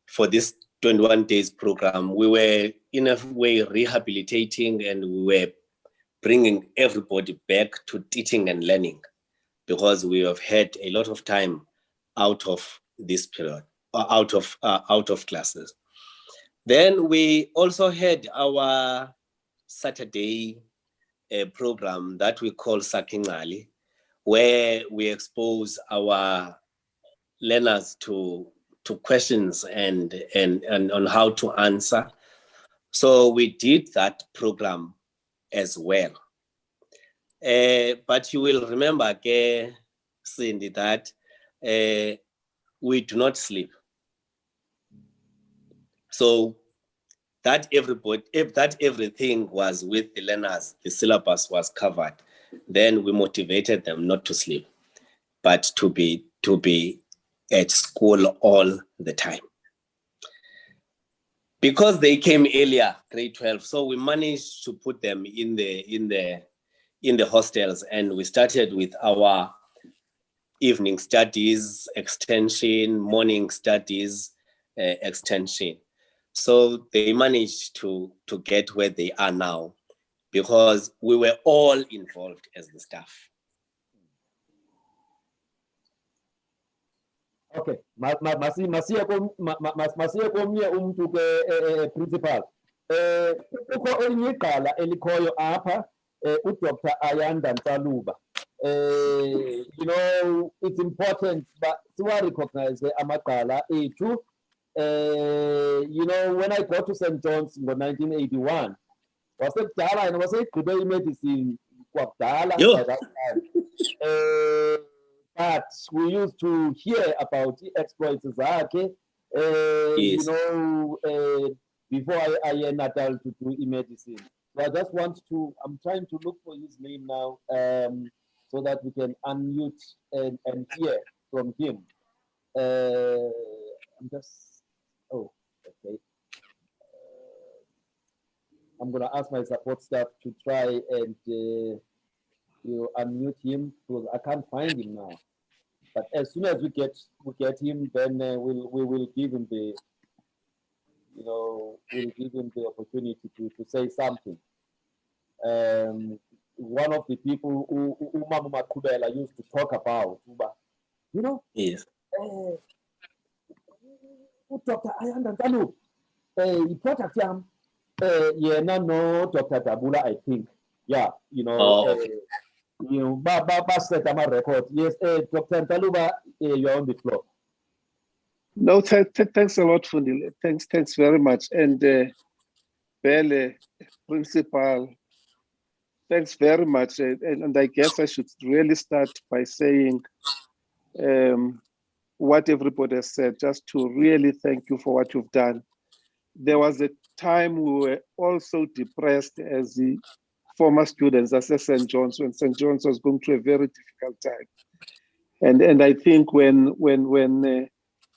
for this 21 days program. We were in a way rehabilitating, and we were bringing everybody back to teaching and learning, because we have had a lot of time out of this period, out of classes. Then we also had our Saturday program that we call Sakingali, where we expose our learners to questions and on how to answer. So we did that program as well. But you will remember, Cindy, that we do not sleep. So that everything was with the learners, the syllabus was covered. Then we motivated them not to sleep, but to be at school all the time. Because they came earlier, grade 12, so we managed to put them in the hostels, and we started with our evening studies extension, morning studies extension. So they managed to get where they are now, because we were all involved as the staff. Okay, masiye komnye umuntu ke principal. Ukho elinye igqala elikhoyo apha uDr. Ayanda Ntsaluba. You know, it's important but siwa recognize amagqala ethu. You know, when I got to St. John's in 1981, wasekudala yena waseyigqibe imedicine kwakudala by that time. But we used to hear about the exploits zakhe, you know, before I Natal to do medicine. So I just want to, I'm trying to look for his name now, so that we can unmute and hear from him. I'm just, oh, okay. I'm gonna ask my support staff to try and you unmute him, because I can't find him now. But as soon as we get him, then we will give him the, you know, we'll give him the opportunity to say something. One of the people who Mama Makubela used to talk about, you know, yes, Dr. Ayanda Ntsaluba, he product yeah, no, Dr. Tabula, I think, yeah, you know. You know, record. Yes, Dr. Ntsaluba, you're on the floor. No, thanks a lot, Fundi. Thanks very much. And Bele, Principal, thanks very much. And I guess I should really start by saying what everybody has said, just to really thank you for what you've done. There was a time we were also depressed as the former students at St. John's, when St. John's was going through a very difficult time. And I think when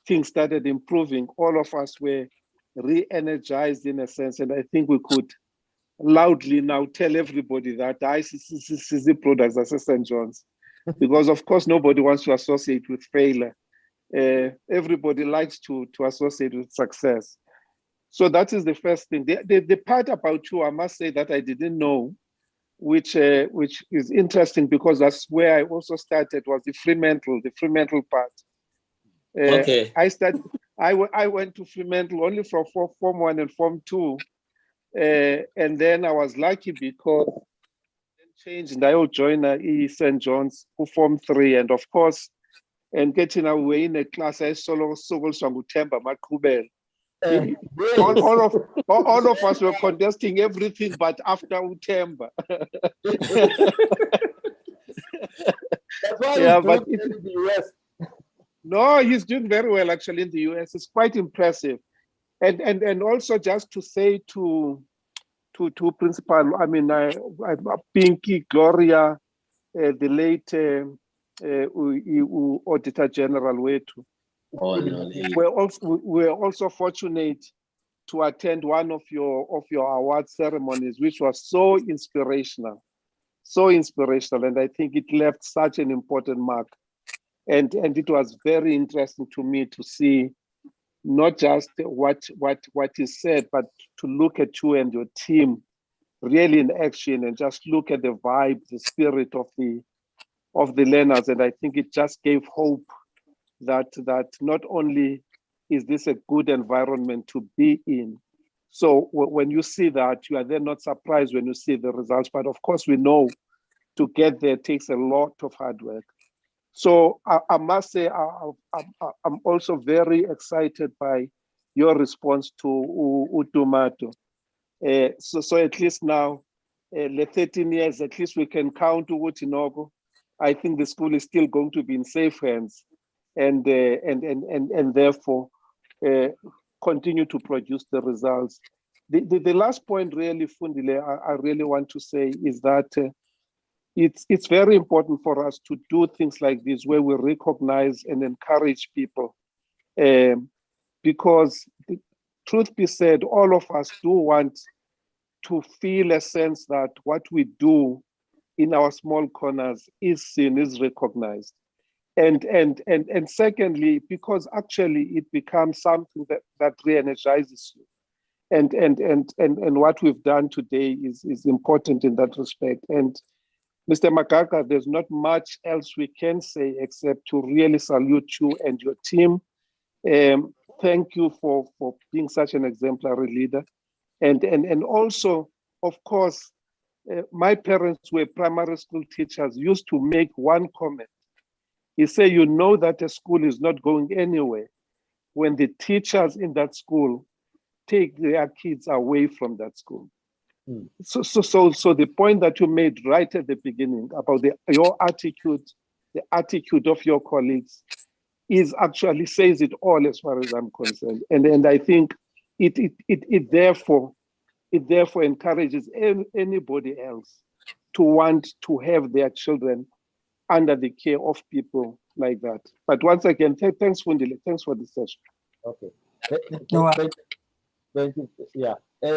things started improving, all of us were re-energized in a sense, and I think we could loudly now tell everybody that ICCC products at St. John's, because of course nobody wants to associate with failure. Everybody likes to associate with success. So that is the first thing. The part about you, I must say that I didn't know, which is interesting, because that's where I also started, was the Fremantle part. Okay. I went to Fremantle only for Form 1 and Form 2. And then I was lucky because then changed and I will join St. John's for Form 3. And of course, and getting away in a class, I solo Temba Makubel. All of us were contesting everything but after Utemba. That's why Yeah, he's doing but well in the US. No, he's doing very well actually in the US. It's quite impressive. And also just to say to principal, I mean, Pinky, Gloria, the late Auditor General Wetu. We're also fortunate to attend one of your award ceremonies, which was so inspirational, and I think it left such an important mark. And it was very interesting to me to see not just what is said, but to look at you and your team really in action and just look at the vibe, the spirit of the learners. And I think it just gave hope that not only is this a good environment to be in, so when you see that, you are then not surprised when you see the results. But of course, we know to get there takes a lot of hard work. So I must say, I'm also very excited by your response to Utumato. So at least now, the 13 years, at least we can count Utinogo. I think the school is still going to be in safe hands, and therefore continue to produce the results. The last point, really, Fundile, I really want to say is that it's very important for us to do things like this where we recognize and encourage people, because the truth be said, all of us do want to feel a sense that what we do in our small corners is seen, is recognized. And secondly, because actually it becomes something that re-energizes you. And what we've done today is important in that respect. And Mr. Magaqa, there's not much else we can say except to really salute you and your team. Thank you for being such an exemplary leader. And also, of course, my parents were primary school teachers, used to make one comment. He said, you know that a school is not going anywhere when the teachers in that school take their kids away from that school. So the point that you made right at the beginning about your attitude, the attitude of your colleagues, is actually says it all as far as I'm concerned. And I think it therefore encourages anybody else to want to have their children under the care of people like that. But once again, thanks, Fundile. Thanks for the session. Okay. Thank you. Yeah. He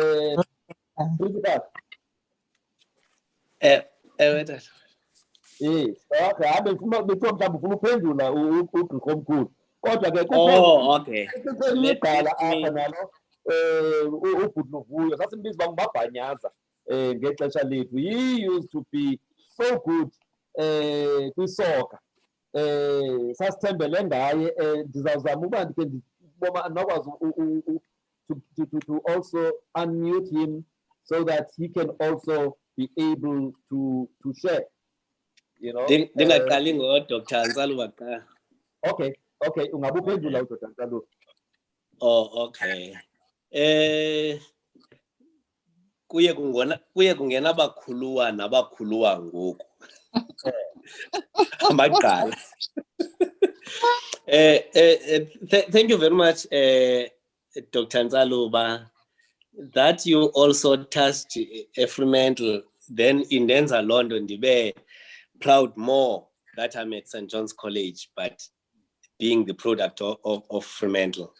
used to be so good kwisoka sasithembele ngaye ndizawuzama uba to also unmute him so that he can also be able to share, you know. Okay, ungabuphendula uDr. Nsalu. Oh, okay. Kuye kungena abakhuluwa nabakhuluwa ngoku. Amaqala. Thank you very much, Dr. Nsaluba, that you also touched Fremantle. Then in Denza, London, ndibe proud more that I'm at St. John's College, but being the product of Fremantle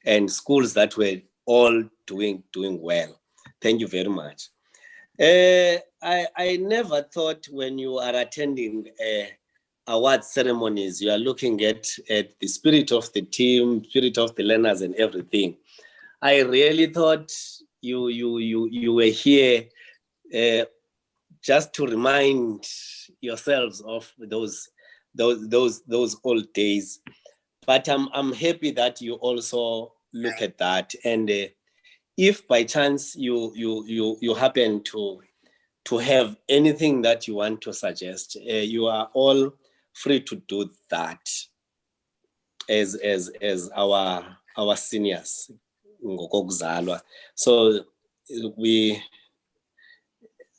and schools that were all doing well. Thank you very much. I never thought when you are attending award ceremonies, you are looking at the spirit of the team, spirit of the learners and everything. I really thought you were here just to remind yourselves of those old days. But I'm happy that you also look at that. And if by chance you happen to have anything that you want to suggest, you are all free to do that as our seniors. So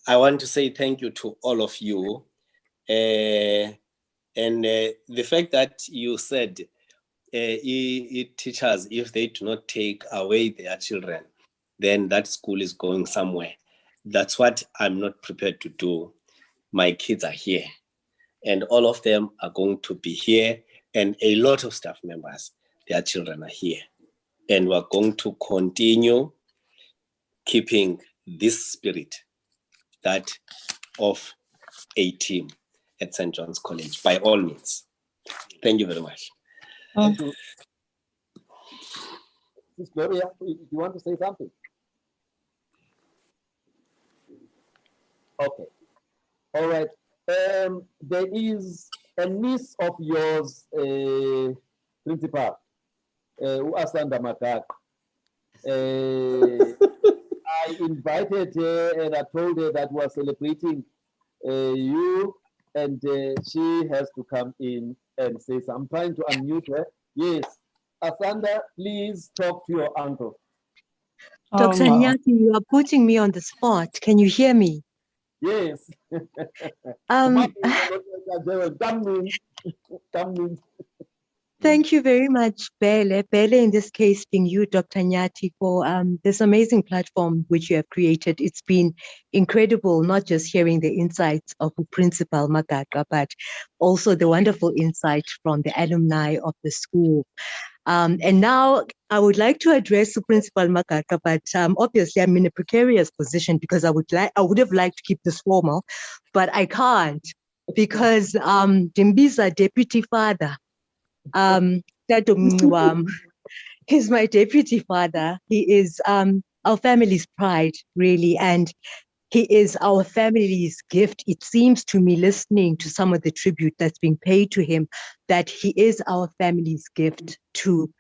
I want to say thank you to all of you. And the fact that you said teachers, if they do not take away their children, then that school is going somewhere. That's what I'm not prepared to do. My kids are here, and all of them are going to be here, and a lot of staff members, their children are here. And we're going to continue keeping this spirit, that of a team at St. John's College, by all means. Thank you very much. Thank you. Ms. Gloria, do you want to say something? Okay. All right. There is a niece of yours, Principal, Asanda Magaqa. I invited her and I told her that we are celebrating you, and she has to come in and say something. I'm trying to unmute her. Yes. Asanda, please talk to your uncle. Dr. Nyati, you are putting me on the spot. Can you hear me? Yes. Thank you very much, Bele. Bele, in this case, being you, Dr. Nyati, for this amazing platform which you have created. It's been incredible, not just hearing the insights of Principal Magaqa, but also the wonderful insight from the alumni of the school. And now I would like to address Principal Magaqa, but obviously I'm in a precarious position because I would have liked to keep this formal, but I can't because Dimbiza deputy father, he's my deputy father. He is our family's pride, really, and he is our family's gift. It seems to me, listening to some of the tribute that's being paid to him, that he is our family's gift to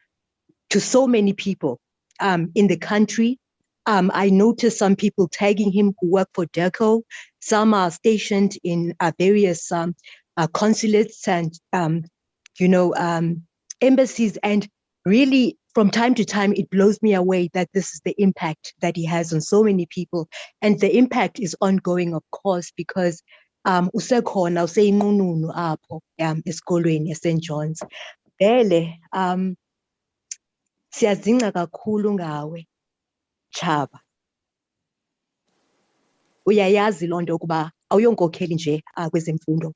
so many people in the country. I noticed some people tagging him who work for DECO. Some are stationed in various consulates and embassies. And really, from time to time, it blows me away that this is the impact that he has on so many people. And the impact is ongoing, of course, because usekhona useyinqununu apho esikolweni eSt. John's. Vele siyazingca kakhulu ngawe, Chaba. Uyayazi loo nto ukuba awuyonkokheli nje kwezemfundo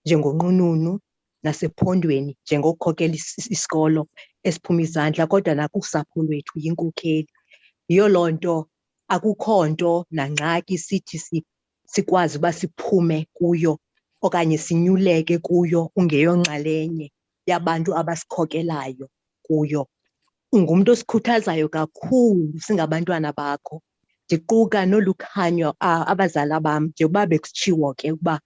njengonqununu nasephondweni njengokukhokela isikolo esiphuma izandla, kodwa nakusapho lwethu yinkokheli. Yiyo loo nto akukho nto nangxaki sithi sikwazi uba siphume kuyo okanye sinyuleke kuyo ungeyonxalenye yabantu abasikhokelayo kuyo. Ungumntu osikhuthazayo kakhulu singabantwana bakho, ndiquka nolu khanyo abazali bam, njengoba bekusitshiwo ke ukuba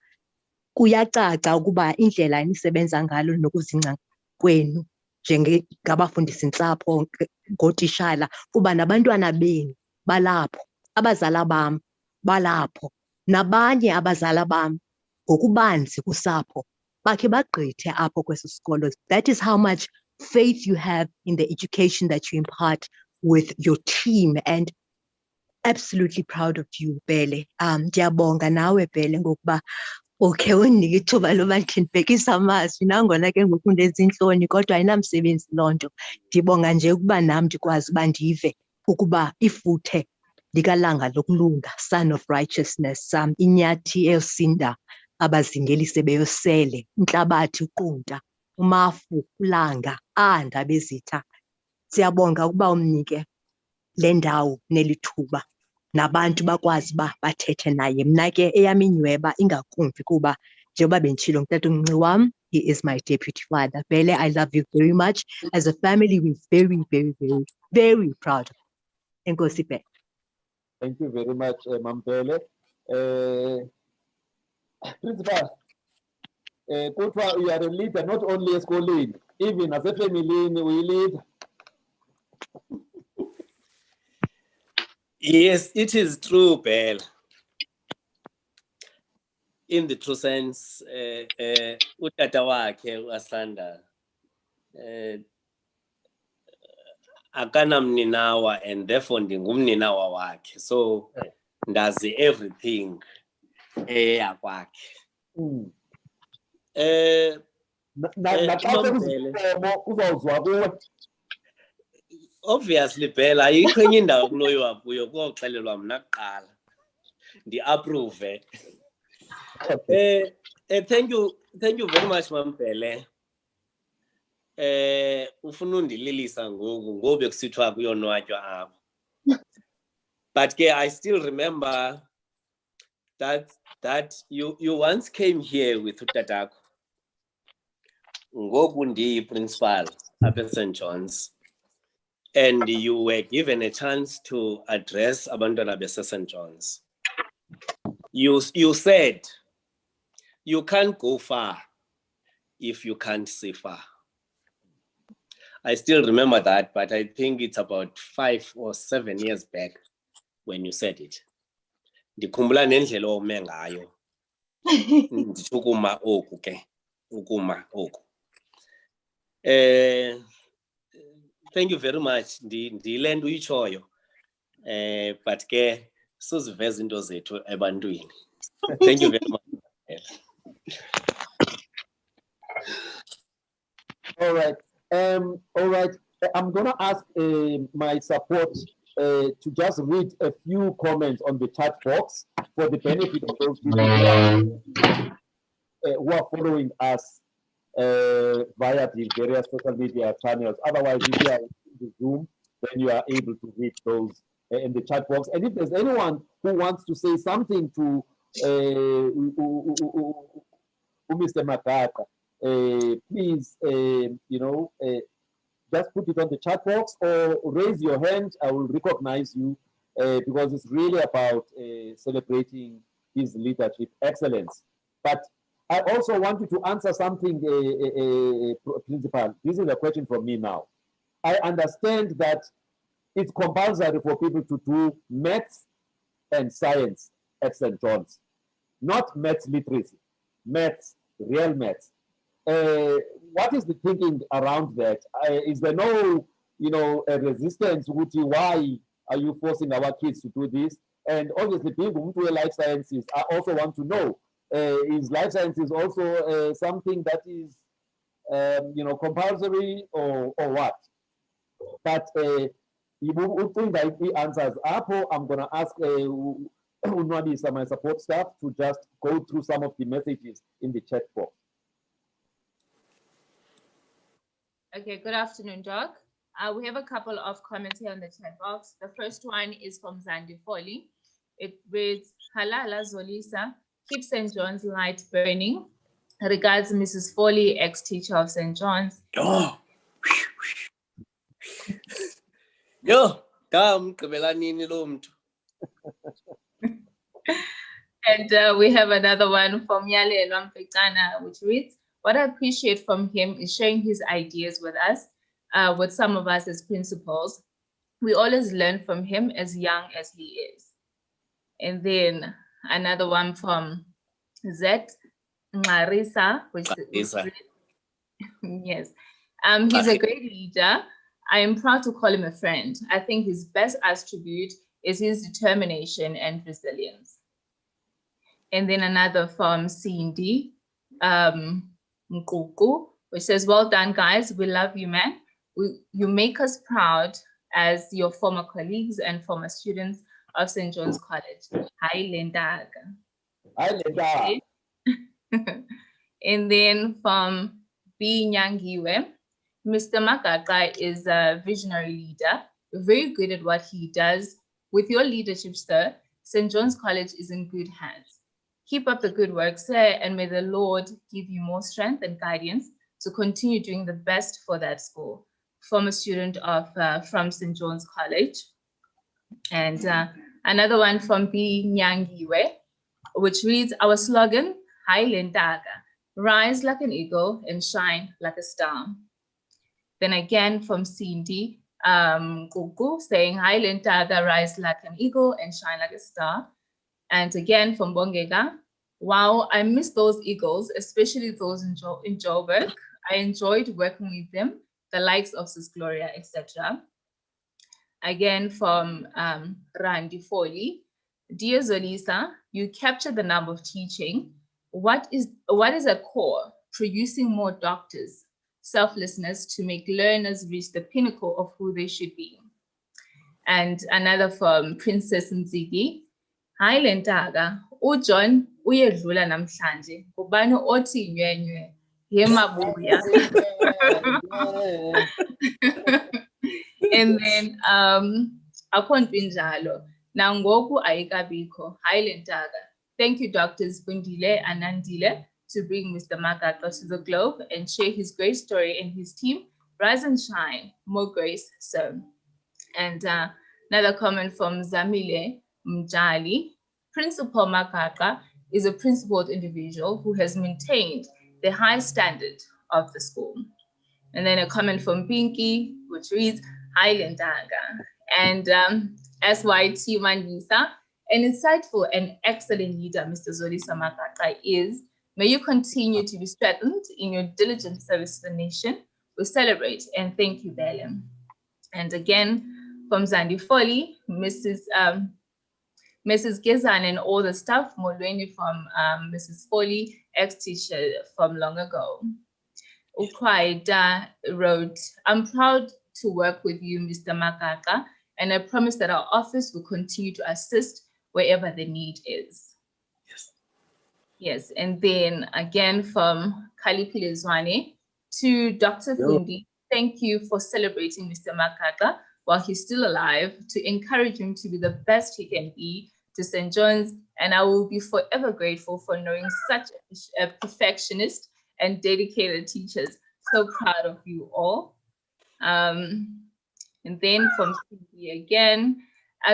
kuyacaca ukuba indlela enisebenza ngalo nokuzingca kwenu njengabafundisi-ntsapho, ngootishala, kuba nabantwana benu balapho, abazala bam balapho, nabanye abazala bam ngokubanzi kusapho bakhe bagqithe apho kweso sikolo. That is how much faith you have in the education that you impart with your team, and absolutely proud of you, Bele. Ndiyabonga nawe, Bele, ngokuba ukhe undike ithuba loba ndibhekisa amazwi nangona ke ngoku ndenza intloni, kodwa ayinamsebenzi loo nto. Ndibonga nje ukuba nam ndikwazi uba ndive ukuba ifuthe likalanga lokulunga, Son of Righteousness, inyathi eyosinda abazingelise beyosele, inhlabathi uqunta, umafu ulanga, ndabezitha. Siyabonga ukuba umnike le ndawo nelithuba nabantu bakwazi uba bathethe naye. Mna ke eyam inyweba ingakumbi kuba njengoba benditshilo ngutatomnci wam, he is my deputy father. Bele, I love you very much. As a family, we're very, very, very, very proud of you. Enkosi Bele. Thank you very much, Mam Bele. Principal, Kutwa, you are a leader, not only a school lead, even as a family, we lead. Yes, it is true, Belle. In the true sense, utata wakhe uAsanda akanamninawa, and therefore ndingumninawa wakhe. So ndazi everything eyakwakhe. Obviously, Bella, ayikho enye indawo kuloyiwa kuyo koxelelwa mna kuqala. Ndi-approve. Thank you very much, Mampele. Ufuna undililisa ngoku ngobe kusithiwa kuyonwatywa apha. But I still remember that you once came here with Utatakho. Ngoku ndi-principal up at St. John's. And you were given a chance to address abantwana base St. John's. You said you can't go far if you can't see far. I still remember that, but I think it's about 5 or 7 years back when you said it. Ndikhumbula nendlela ome ngayo. Ukuma oku ke. Ukuma oku. Thank you very much. Ndile nto uyitshoyo. But ke suziveza into zethu ebantwini. Thank you very much. All right. All right. I'm going to ask my support to just read a few comments on the chat box for the benefit of those people who are following us via the various social media channels. Otherwise, if you are in the Zoom, then you are able to read those in the chat box. And if there's anyone who wants to say something to Mr. Magaqa, please, just put it on the chat box or raise your hand. I will recognize you because it's really about celebrating his leadership excellence. But I also wanted to answer something, Principal. This is a question from me now. I understand that it's compulsory for people to do maths and science at St. John's, not maths literacy, maths, real maths. What is the thinking around that? Is there no, a resistance? Why are you forcing our kids to do this? And obviously, people who do life sciences, I also want to know, is life sciences also something that is, compulsory or what? But you think that he answers up, I'm going to ask Unwabisa, my support staff, to just go through some of the messages in the chat box. Okay, good afternoon, Doc. We have a couple of comments here on the chat box. The first one is from Zandi Foley. It reads, Halala Zolisa, keep St. John's light burning. Regards, Mrs. Foley, ex-teacher of St. John's. Yo, come, And we have another one from Yale Elampekana, which reads, what I appreciate from him is sharing his ideas with us, with some of us as principals. We always learn from him as young as he is. And then another one from Zet Marisa, which yes. He's a great leader. I am proud to call him a friend. I think his best attribute is his determination and resilience. And then another from Cindy Mkuku, which says, well done, guys. We love you, man. You make us proud as your former colleagues and former students of St. John's College. Hi, Linda. Hi, Linda. And then from B. Nyangiwe, Mr. Magaqa is a visionary leader, very good at what he does. With your leadership, sir, St. John's College is in good hands. Keep up the good work, sir, and may the Lord give you more strength and guidance to continue doing the best for that school. Former student of from St. John's College. And another one from B. Nyangiwe, which reads, our slogan, Hai Lendaga, rise like an eagle and shine like a star. Then again from Cindy Kuku, saying, Hai Lendaga, rise like an eagle and shine like a star. And again from Bongega, wow, I miss those eagles, especially those in Joburg. I enjoyed working with them, the likes of Sis Gloria, etc. Again from Randy Foley, dear Zolisa, you captured the number of teaching. What is a core producing more doctors, selflessness to make learners reach the pinnacle of who they should be. And another from Princess Nzigi. Hi Lentaga, uJohn uyedlula namhlanje. Ngubani othi nywenywe? Yemabuya. And then akho njalo. Nangoku ayikabikho. Hi Lentaga. Thank you, Doctors Fundile and Nandile, to bring Mr. Magaqa to the globe and share his great story and his team. Rise and shine, more grace, sir. And another comment from Zamile Mjali. Principal Magaqa is a principled individual who has maintained the high standard of the school. And then a comment from Pinky, which reads, Hi Lentaga. And SYT Mandisa, an insightful and excellent leader, Mr. Zolisa Magaqa is, may you continue to be strengthened in your diligent service to the nation. We celebrate and thank you, Belen. And again, from Zandi Foley, Mrs. Gezan and all the staff, Molweni from Mrs. Foley, ex-teacher from long ago. Ukwaida wrote, I'm proud to work with you, Mr. Magaqa, and I promise that our office will continue to assist wherever the need is. Yes. Yes, and then again from Kalipile Zwane to Dr. Fundi, thank you for celebrating Mr. Magaqa while he's still alive, to encourage him to be the best he can be to St. John's, and I will be forever grateful for knowing such a perfectionist and dedicated teachers. So proud of you all. And then from Cindy again,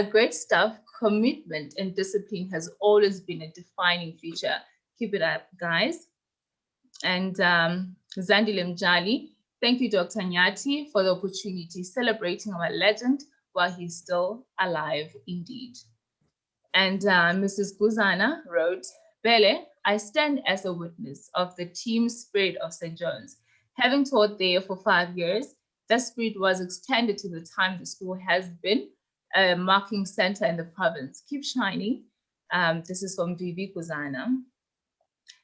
great stuff, commitment and discipline has always been a defining feature. Keep it up, guys. And Zandile Mjali, thank you, Dr. Nyati, for the opportunity celebrating our legend while he's still alive indeed. And Mrs. Guzana wrote, Bele, I stand as a witness of the team spirit of St. John's. Having taught there for 5 years, that spirit was extended to the time the school has been a marking center in the province. Keep shining. This is from Vivi Guzana.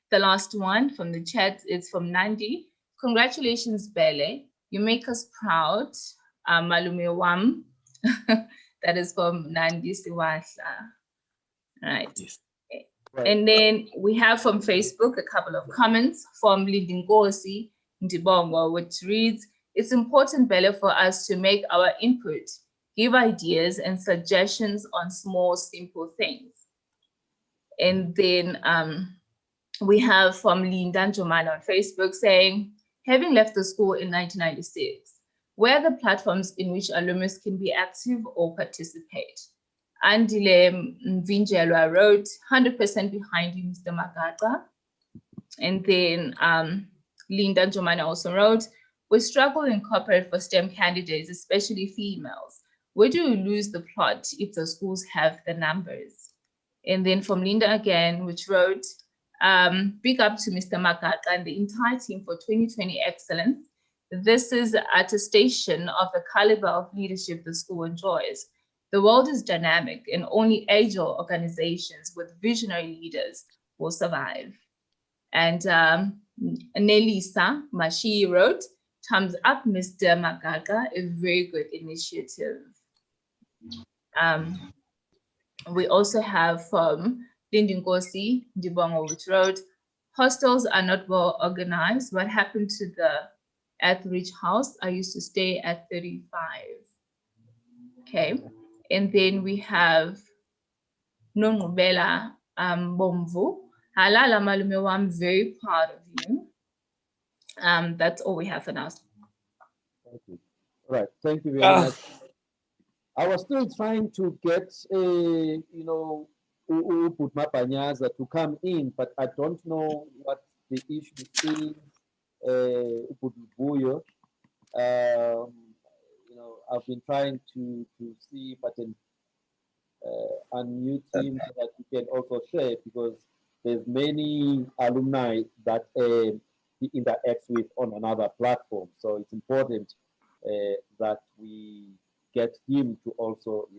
The last one from the chat is from Nandi. Congratulations, Bele. You make us proud. Malume Wam. That is from Nandi Siwasha. Right. Yes. And then we have from Facebook a couple of comments from Lindingosi Ndibongo, which reads, it's important, Bele, for us to make our input, give ideas and suggestions on small, simple things. And then we have from Linda Njomana on Facebook saying, having left the school in 1996, where are the platforms in which alumni can be active or participate? Andile Mvinjelwa wrote, 100% behind you, Mr. Magaqa. And then Linda Njomana also wrote, we struggle in corporate for STEM candidates, especially females. Where do we lose the plot if the schools have the numbers? And then from Linda again, which wrote, big up to Mr. Magaqa and the entire team for 2020 excellence. This is attestation of the caliber of leadership the school enjoys. The world is dynamic and only agile organizations with visionary leaders will survive. And Nelisa Mashi wrote, thumbs up, Mr. Magaqa, a very good initiative. We also have from Lindingosi Ndibongo, which wrote, hostels are not well organized. What happened to the Etheridge house? I used to stay at 35. Okay. And then we have Nongubela Bomvu. Halala Malume, I'm very proud of you. That's all we have for now. Thank you. All right, thank you very much. I was still trying to get Putma Panyaza to come in, but I don't know what the issue is. I've been trying to see if I can unmute him so that he can also share, because there's many alumni that he interacts with on another platform. So it's important that we get him to also,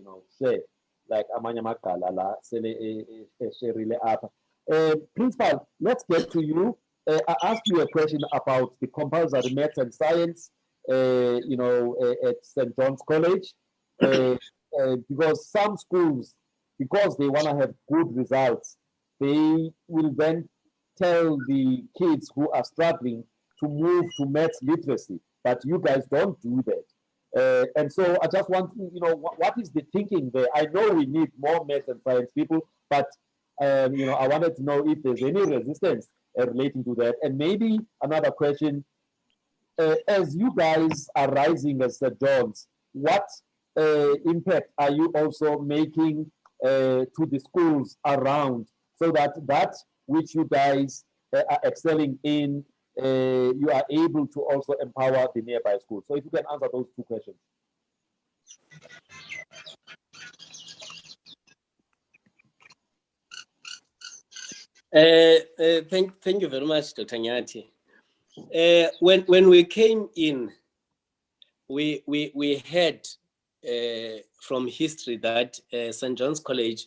share, like Amanya Makalala, Sherile Apa. Principal, let's get to you. I asked you a question about the compulsory maths and science, at St. John's College, because some schools, because they want to have good results, they will then tell the kids who are struggling to move to maths literacy, but you guys don't do that. And so I just want to, what is the thinking there? I know we need more maths and science people, but I wanted to know if there's any resistance relating to that. And maybe another question, as you guys are rising as St. John's, what impact are you also making to the schools around, so that which you guys are excelling in, you are able to also empower the nearby schools? So if you can answer those two questions. Thank you very much, Dr. Nyati. When we came in, we heard from history that St. John's College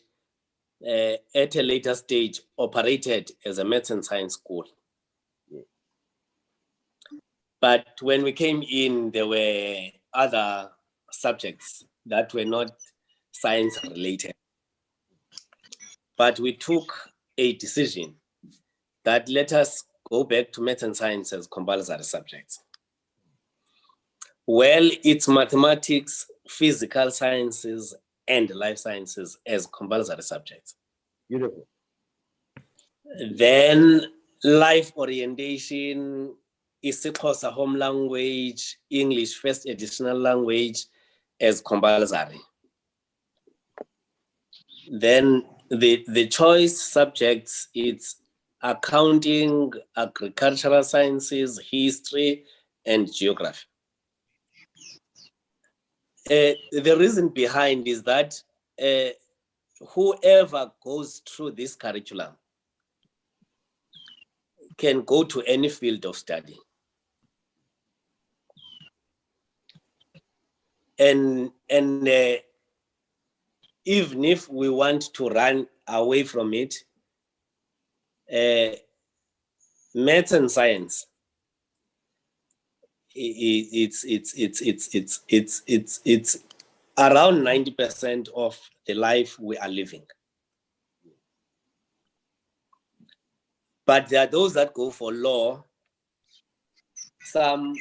at a later stage operated as a maths and science school. Yeah. But when we came in, there were other subjects that were not science related. But we took a decision that let us go back to maths and science as compulsory subjects. Well, it's mathematics, physical sciences, and life sciences as compulsory subjects. Beautiful. Then life orientation, isiXhosa home language, English first additional language as compulsory. Then the choice subjects, it's accounting, agricultural sciences, history, and geography. The reason behind is that whoever goes through this curriculum can go to any field of study. And even if we want to run away from it, maths and science, it's around 90% of the life we are living. But there are those that go for law, some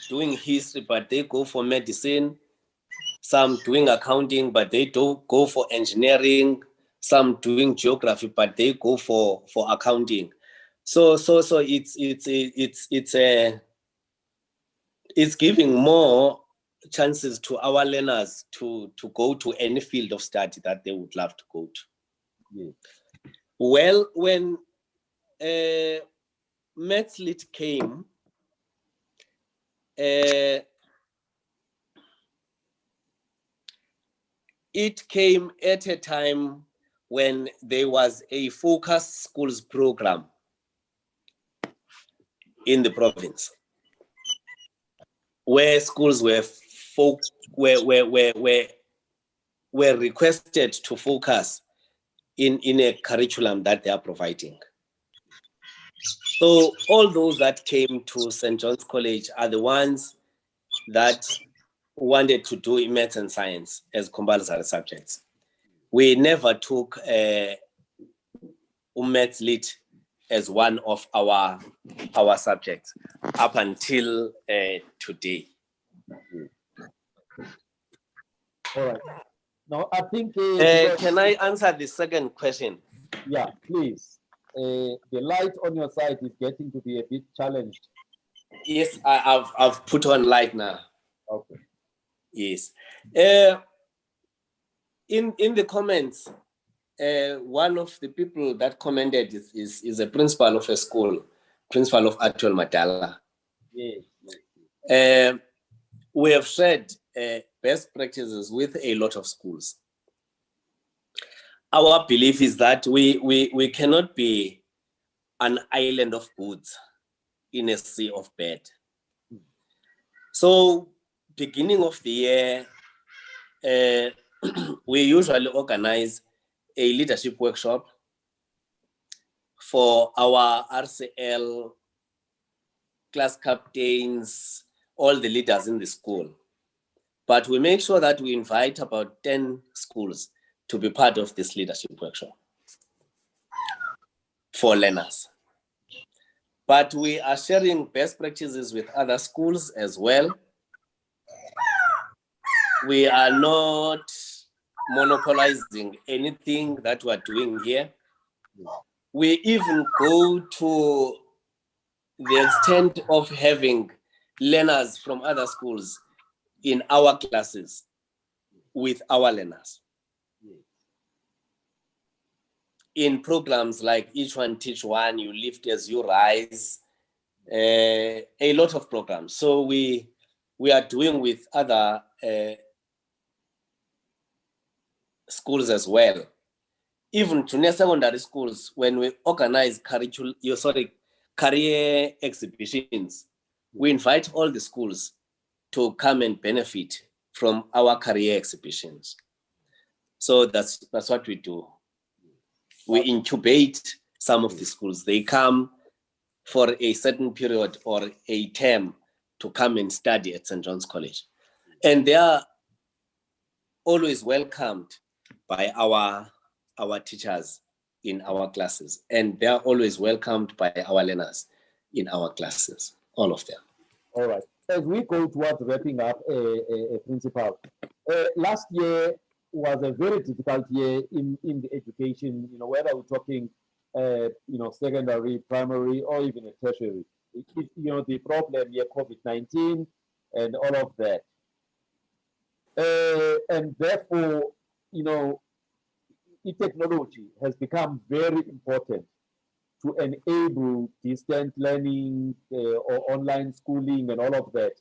doing history, but they go for medicine, some doing accounting, but they don't go for engineering, some doing geography, but they go for accounting. So it's giving more chances to our learners to go to any field of study that they would love to go to. Yeah. Well, when Maths Lit came, it came at a time when there was a focused schools program in the province, where schools were requested to focus in a curriculum that they are providing. So all those that came to St. John's College are the ones that wanted to do maths and science as compulsory subjects. We never took Maths Lit as one of our subjects up until today. All right. Now, I think... can I answer the second question? Yeah, please. The light on your side is getting to be a bit challenged. Yes, I've put on light now. Okay. Yes. In the comments, one of the people that commented is a principal of a school, principal of actual Matata. Yes. We have shared best practices with a lot of schools. Our belief is that we cannot be an island of goods in a sea of bad. So, beginning of the year, we usually organize a leadership workshop for our RCL class captains, all the leaders in the school. But we make sure that we invite about 10 schools to be part of this leadership workshop for learners. But we are sharing best practices with other schools as well. We are not monopolizing anything that we're doing here. We even go to the extent of having learners from other schools in our classes with our learners. In programs like Each One Teach One, You Lift as You Rise, a lot of programs. So we are doing with other schools as well. Even junior secondary schools, when we organize career exhibitions, we invite all the schools to come and benefit from our career exhibitions. So that's what we do. We incubate some of the schools. They come for a certain period or a term to come and study at St. John's College. And they are always welcomed by our teachers in our classes. And they are always welcomed by our learners in our classes, all of them. All right. As we go towards wrapping up, Principal, last year was a very difficult year in the education, whether we're talking, secondary, primary, or even a tertiary. The problem here, COVID-19 and all of that. And therefore, technology has become very important to enable distant learning or online schooling and all of that.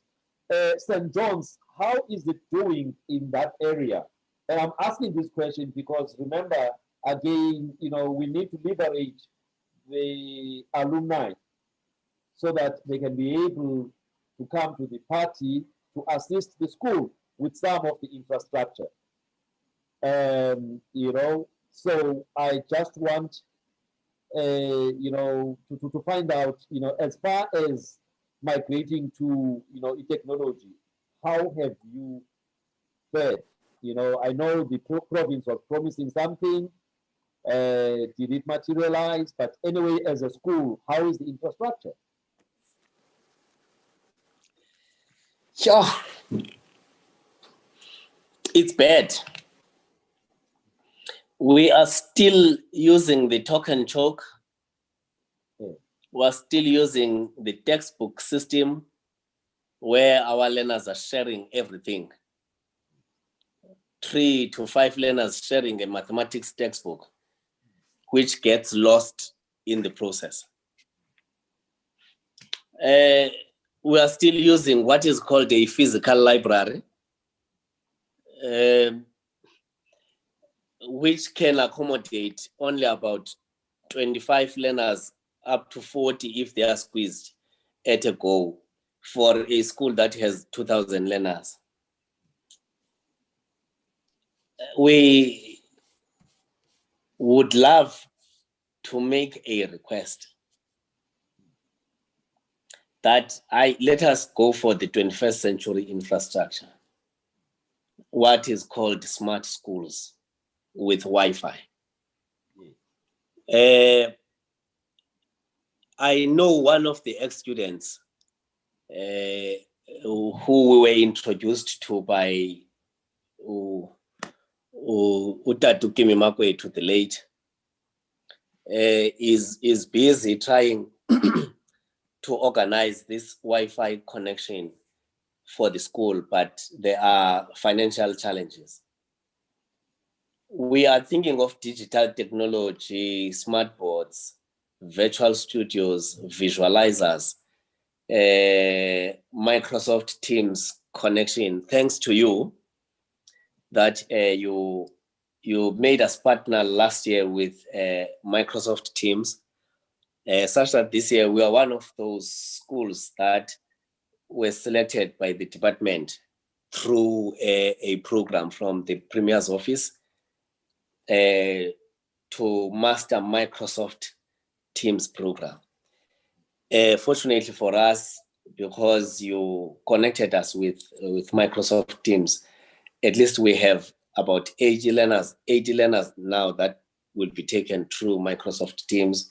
St. John's, how is it doing in that area? And I'm asking this question because remember, again, we need to liberate the alumni so that they can be able to come to the party to assist the school with some of the infrastructure. So I just want to find out, as far as migrating to, technology, how have you fared? I know the province was promising something. Did it materialize? But anyway, as a school, how is the infrastructure? Sure. It's bad. We are still using the talk and chalk. We're still using the textbook system where our learners are sharing everything. 3 to 5 learners sharing a mathematics textbook, which gets lost in the process. We are still using what is called a physical library, which can accommodate only about 25 learners up to 40 if they are squeezed at a go for a school that has 2,000 learners. We would love to make a request that let us go for the 21st century infrastructure, what is called smart schools with Wi-Fi. I know one of the ex-students who we were introduced to by Utatu Kimimakwe to the late, is busy trying to organize this Wi-Fi connection for the school, but there are financial challenges. We are thinking of digital technology, smart boards, virtual studios, visualizers, Microsoft Teams connection. Thanks to you that you made us partner last year with Microsoft Teams, such that this year we are one of those schools that were selected by the department through a program from the Premier's office to master Microsoft Teams program. Fortunately for us, because you connected us with Microsoft Teams, at least we have about 80 learners now that will be taken through Microsoft Teams.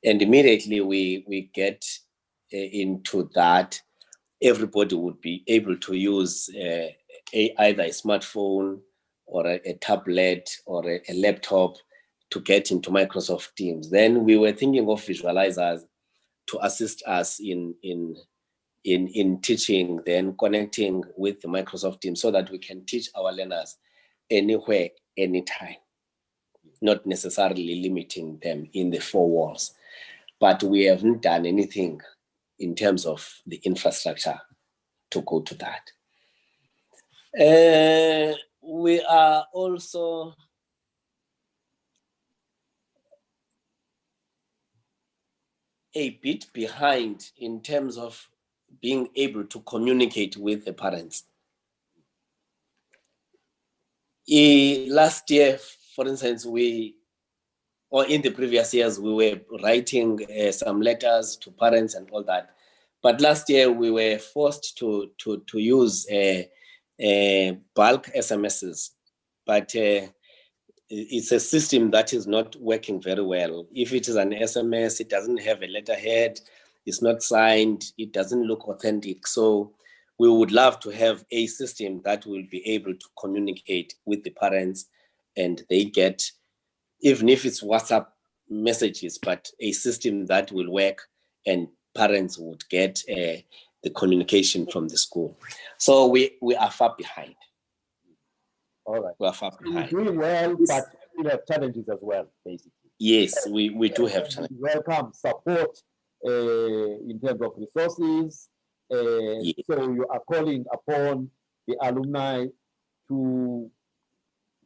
And immediately we get into that, everybody would be able to use either a smartphone or a tablet or a laptop to get into Microsoft Teams. Then we were thinking of visualizers to assist us in teaching, then connecting with the Microsoft Teams so that we can teach our learners anywhere, anytime, not necessarily limiting them in the four walls. But we haven't done anything in terms of the infrastructure to go to that. We are also a bit behind in terms of being able to communicate with the parents. Last year, for instance, or in the previous years, we were writing some letters to parents and all that. But last year, we were forced to use bulk SMSs. But it's a system that is not working very well. If it is an SMS, it doesn't have a letterhead, it's not signed, it doesn't look authentic. So we would love to have a system that will be able to communicate with the parents, and they get, even if it's WhatsApp messages, but a system that will work and parents would get the communication from the school. So we are far behind. All right. We are far behind. You're doing well, but we have challenges as well, basically. Yes, we do have challenges. Welcome support in terms of resources. Yes. So you are calling upon the alumni to,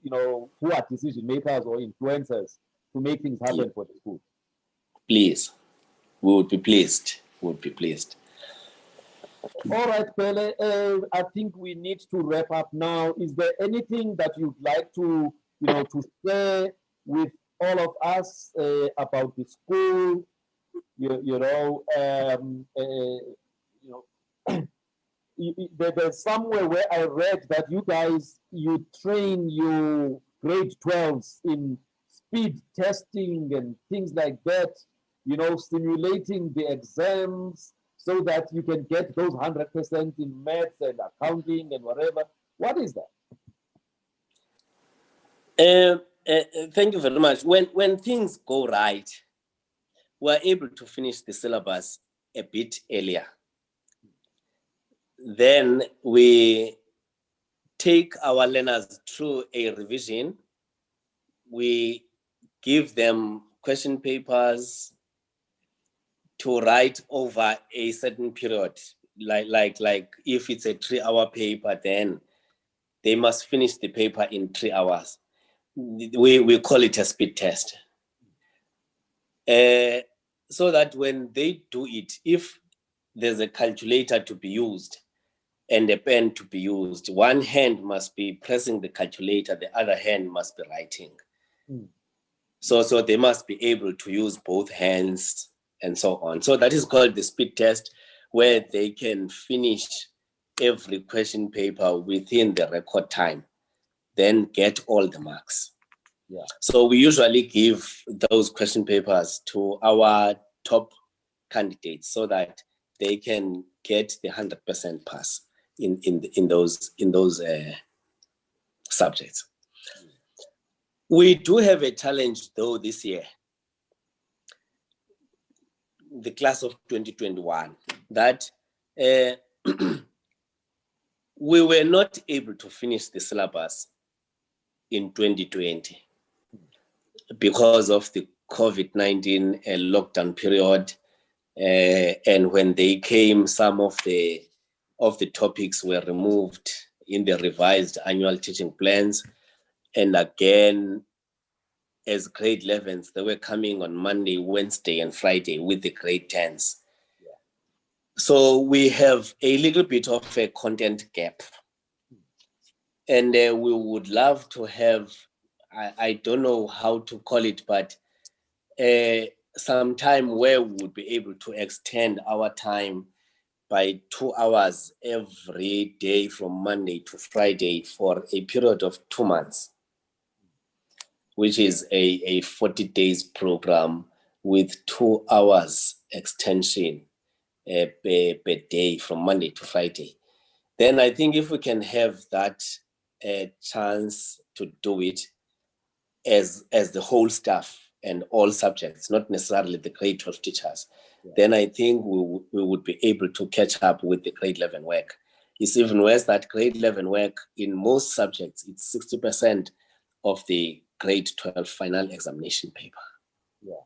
who are decision makers or influencers, to make things happen for the school. Please, we would be pleased. We would be pleased. All right, Pele, I think we need to wrap up now. Is there anything that you'd like to, to share with all of us about the school? There's somewhere where I read that you guys, you train your grade 12s in speed testing and things like that, simulating the exams so that you can get those 100% in maths and accounting and whatever. What is that? Thank you very much. When things go right, we're able to finish the syllabus a bit earlier. Then we take our learners through a revision. We give them question papers to write over a certain period. Like if it's a 3-hour paper, then they must finish the paper in 3 hours. We call it a speed test. So that when they do it, if there's a calculator to be used and a pen to be used, one hand must be pressing the calculator, the other hand must be writing. So they must be able to use both hands and so on. So that is called the speed test, where they can finish every question paper within the record time, then get all the marks. Yeah. So we usually give those question papers to our top candidates so that they can get the 100% pass in those subjects. We do have a challenge though this year, the class of 2021, that we were not able to finish the syllabus in 2020 because of the COVID-19 lockdown period. And when they came, some of the topics were removed in the revised annual teaching plans. And again, as grade 11s, they were coming on Monday, Wednesday, and Friday with the grade 10s. Yeah. So we have a little bit of a content gap. And we would love to have, I don't know how to call it, but some time where we would be able to extend our time by 2 hours every day from Monday to Friday for a period of 2 months, which is a 40 days program with 2 hours extension per day from Monday to Friday. Then I think if we can have that chance to do it as the whole staff and all subjects, not necessarily the grade 12 teachers, then I think we would be able to catch up with the grade 11 work. It's even worse that grade 11 work in most subjects, it's 60% of the grade 12 final examination paper. Yeah.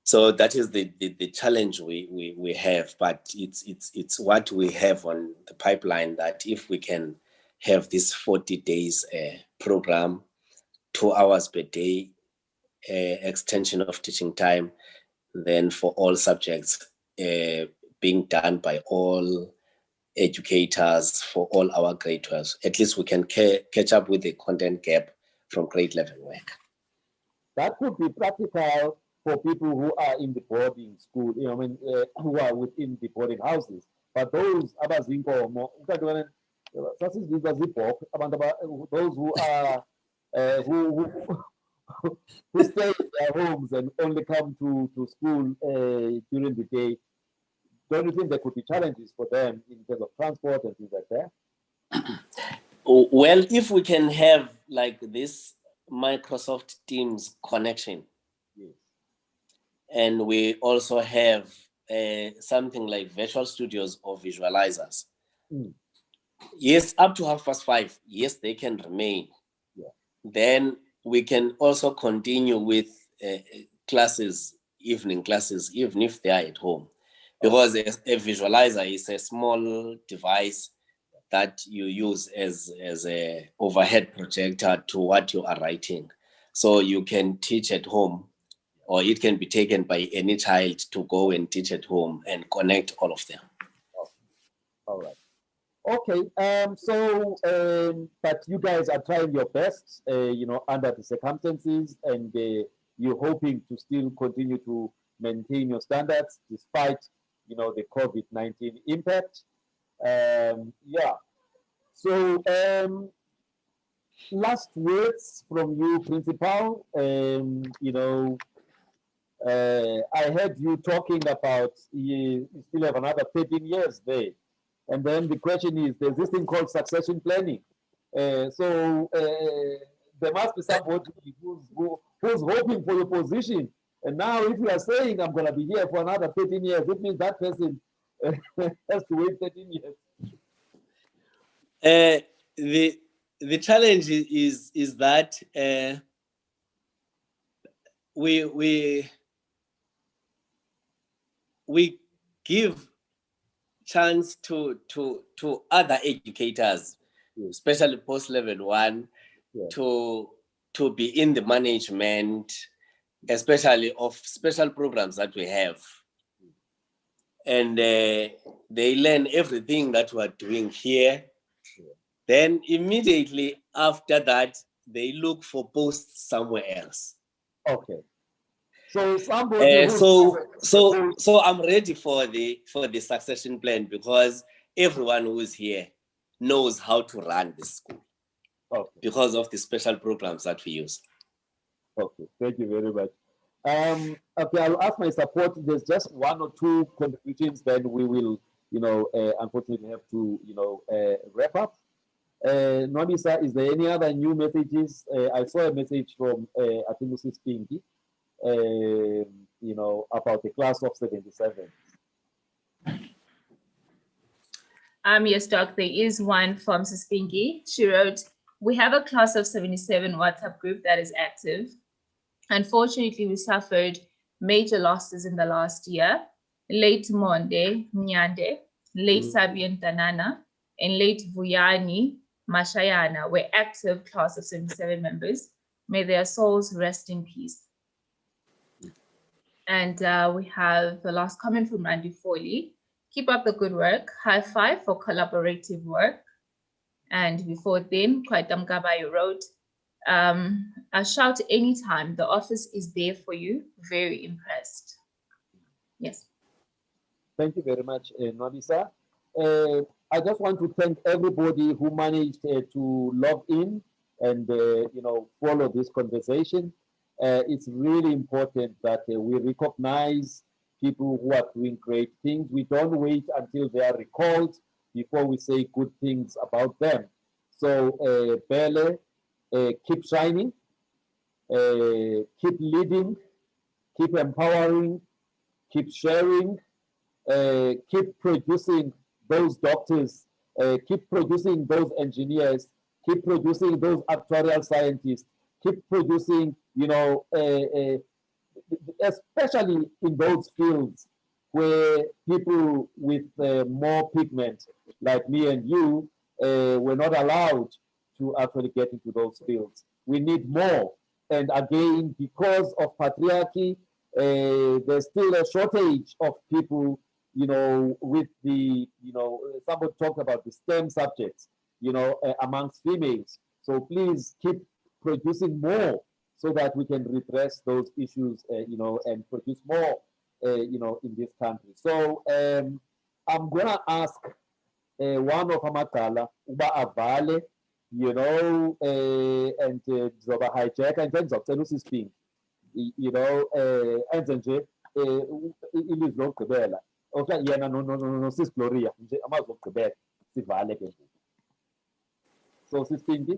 So that is the challenge we have, but it's what we have on the pipeline, that if we can have this 40 days program, 2 hours per day, extension of teaching time, then for all subjects being done by all educators for all our grade 12s, at least we can catch up with the content gap from grade 11 work. That could be practical for people who are in the boarding school, who are within the boarding houses. But those abazinkomo, those who are who stay in their homes and only come to school during the day, don't you think there could be challenges for them in terms of transport and things like that? Well, if we can have like this Microsoft Teams connection, yes, and we also have something like virtual studios or visualizers, yes, up to 5:30, yes, they can remain. Yeah. Then we can also continue with classes, evening classes, even if they are at home, because a visualizer is a small device that you use as a overhead projector to what you are writing. So you can teach at home, or it can be taken by any child to go and teach at home and connect all of them. All right. Okay. But you guys are trying your best, under the circumstances, and you're hoping to still continue to maintain your standards despite, the COVID-19 impact. Yeah. So, last words from you, Principal. I heard you talking about you still have another 13 years there. And then the question is, there's this thing called succession planning. So there must be somebody who's hoping for your position. And now if you are saying, I'm going to be here for another 13 years, it means that person has to wait 13 years. The challenge is that we give chance to other educators, especially post level 1, to be in the management, especially of special programs that we have, and they learn everything that we are doing here. Then immediately after that, they look for posts somewhere else. Okay. So somebody so I'm ready for the succession plan, because everyone who is here knows how to run the school. Okay. Because of the special programs that we use. Okay, thank you very much. Okay, I'll ask my support. There's just 1 or 2 contributions, then we will, unfortunately have to, wrap up. Nonisa, is there any other new messages? I saw a message from, I think this is Pinky, about the class of 77. Yes, Doc, there is one from Sispingi. She wrote, we have a class of 77 WhatsApp group that is active. Unfortunately, we suffered major losses in the last year. Late Monde Nyande, late Sabian Tanana, and late Vuyani Mashayana were active class of 77 members. May their souls rest in peace. And we have the last comment from Randy Foley. Keep up the good work. High five for collaborative work. And before then, Kwaitam Gabayo wrote, A shout anytime. The office is there for you. Very impressed. Yes. Thank you very much, Nwabisa. I just want to thank everybody who managed to log in and follow this conversation. It's really important that we recognize people who are doing great things. We don't wait until they are recalled before we say good things about them. So, Bele, keep shining, keep leading, keep empowering, keep sharing, keep producing those doctors, keep producing those engineers, keep producing those actuarial scientists, keep producing, especially in those fields where people with more pigment, like me and you, were not allowed to actually get into those fields. We need more. And again, because of patriarchy, there's still a shortage of people, with the, somebody talked about the STEM subjects, amongst females. So please keep producing more so that we can redress those issues, and produce more, in this country. So I'm gonna ask one of Amakala, Uba Avale, and Zoba hijack and then Zocelu Sisping, and then ilizwi lokugqibela. Okay, yena no sis Gloria, nje amazwi okugqibela sivale ke. So Sispingi.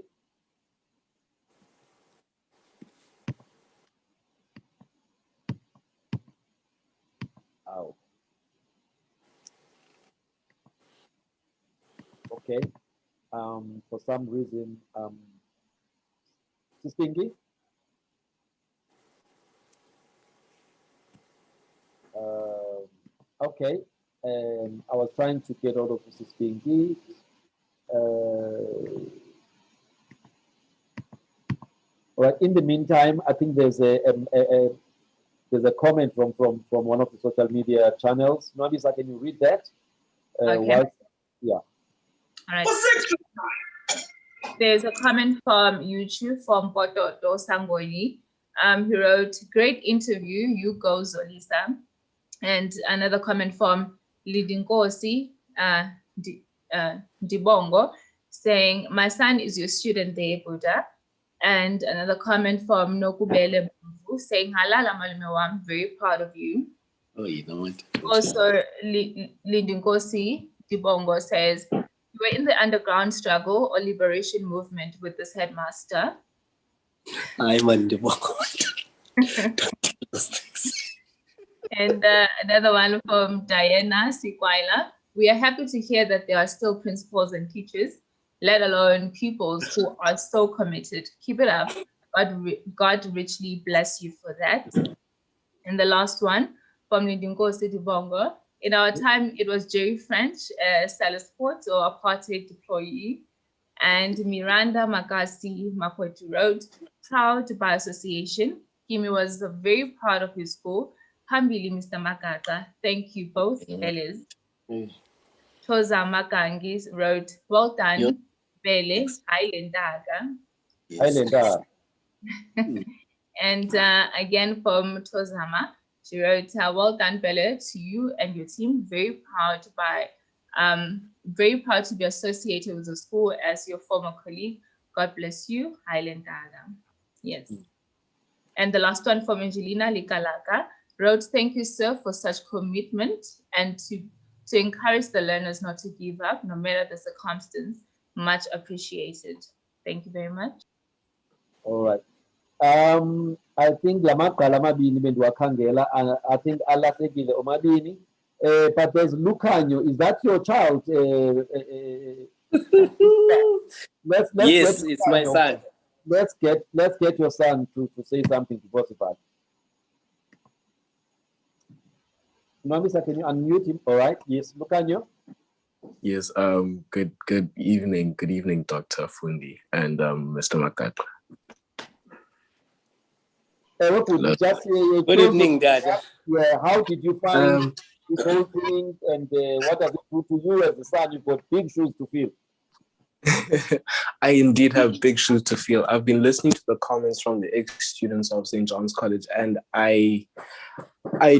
Ow. Okay. For some reason, Sispingi. Okay. I was trying to get out of Sispingi. Right. In the meantime, I think there's a comment from one of the social media channels. Nwabisa, can you read that? Okay. Yeah. All right. There's a comment from YouTube from Poto Sangoni. He wrote, "Great interview. You go, Zolisa." And another comment from Lidinkosi Dibongo saying, "My son is your student there, Buddha." And another comment from Nokubele Bumbu saying, "Halala malume wam, very proud of you." Oh, you know what? Also, Lidinkosi Dibongo says, "You were in the underground struggle or liberation movement with this headmaster." I'm on Dibongo. And another one from Diana Sikwaila. "We are happy to hear that there are still principals and teachers, let alone pupils who are so committed. Keep it up. God richly bless you for that." And the last one from Lidinkosi Dibongo. "In our time, it was Jerry French, Salasport or apartheid deployee, and Miranda Makasi Makwetu wrote, proud by association. Kimi was very proud of his school. Hambili, Mr. Magaqa. Thank you both, Beles." Toza Makangis wrote, "Well done, Bele, Islandaga." Islander. And again from Tozama, she wrote, "Well done, Bele, to you and your team. Very proud to be associated with the school as your former colleague. God bless you, Islandaga." Yes. And the last one from Angelina Likalaka wrote, "Thank you, sir, for such commitment and to encourage the learners not to give up, no matter the circumstance. Much appreciated." Thank you very much. All right. I think Lamaqala mabini bendiwakhangela. I think alahlekile omabini. But there's Lucanio. Is that your child? Let's yes, it's my son. Let's get your son to say something to Bossifat. Nwabisa, can you unmute him? All right. Yes, Lucanio. Yes. Good evening. Good evening, Dr. Fundi and Mr. Magaqa. Good evening, Dad. Yeah, how did you find this whole thing, and what does it do to you as a son? You've got big shoes to fill. I indeed have big shoes to fill. I've been listening to the comments from the ex-students of St. John's College, and I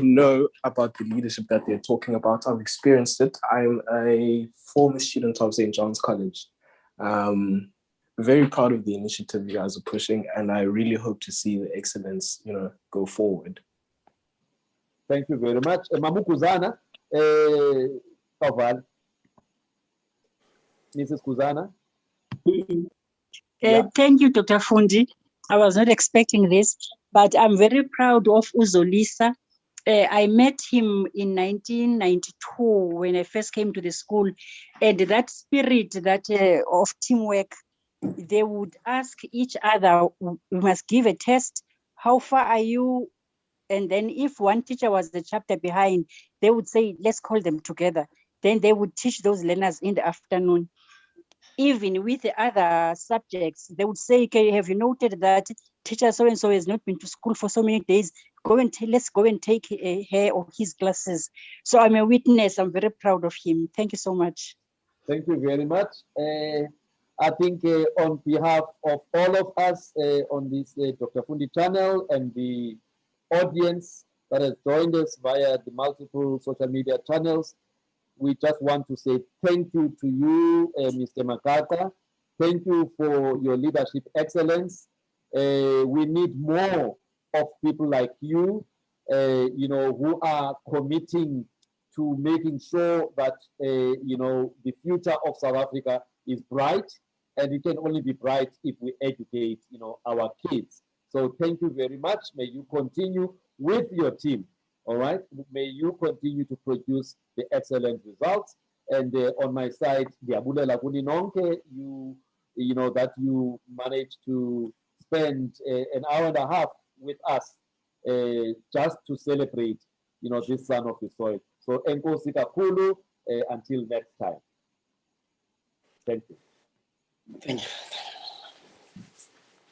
know about the leadership that they're talking about. I've experienced it. I'm a former student of St. John's College. Very proud of the initiative you guys are pushing, and I really hope to see the excellence, go forward. Thank you very much. Mamukuzana, Kaval. Mrs. Kuzana. Thank you, Dr. Fundi. I was not expecting this, but I'm very proud of Zolisa. I met him in 1992 when I first came to the school, and that spirit of teamwork, they would ask each other, we must give a test, how far are you? And then if one teacher was the chapter behind, they would say, let's call them together. Then they would teach those learners in the afternoon. Even with the other subjects, they would say, okay, have you noted that teacher so-and-so has not been to school for so many days? Let's go and take her or his classes. So I'm a witness. I'm very proud of him. Thank you so much. Thank you very much. I think on behalf of all of us on this Dr. Fundi channel and the audience that has joined us via the multiple social media channels, we just want to say thank you to you, Mr. Magaqa. Thank you for your leadership excellence. We need more of people like you, who are committing to making sure that, the future of South Africa is bright, and it can only be bright if we educate, our kids. So thank you very much. May you continue with your team. All right. May you continue to produce the excellent results. And on my side, Diabulela Kuninonke, that you managed to spend an hour and a half with us just to celebrate, this son of the soil. So Enkosi Kakhulu, until next time. Thank you. Thank you.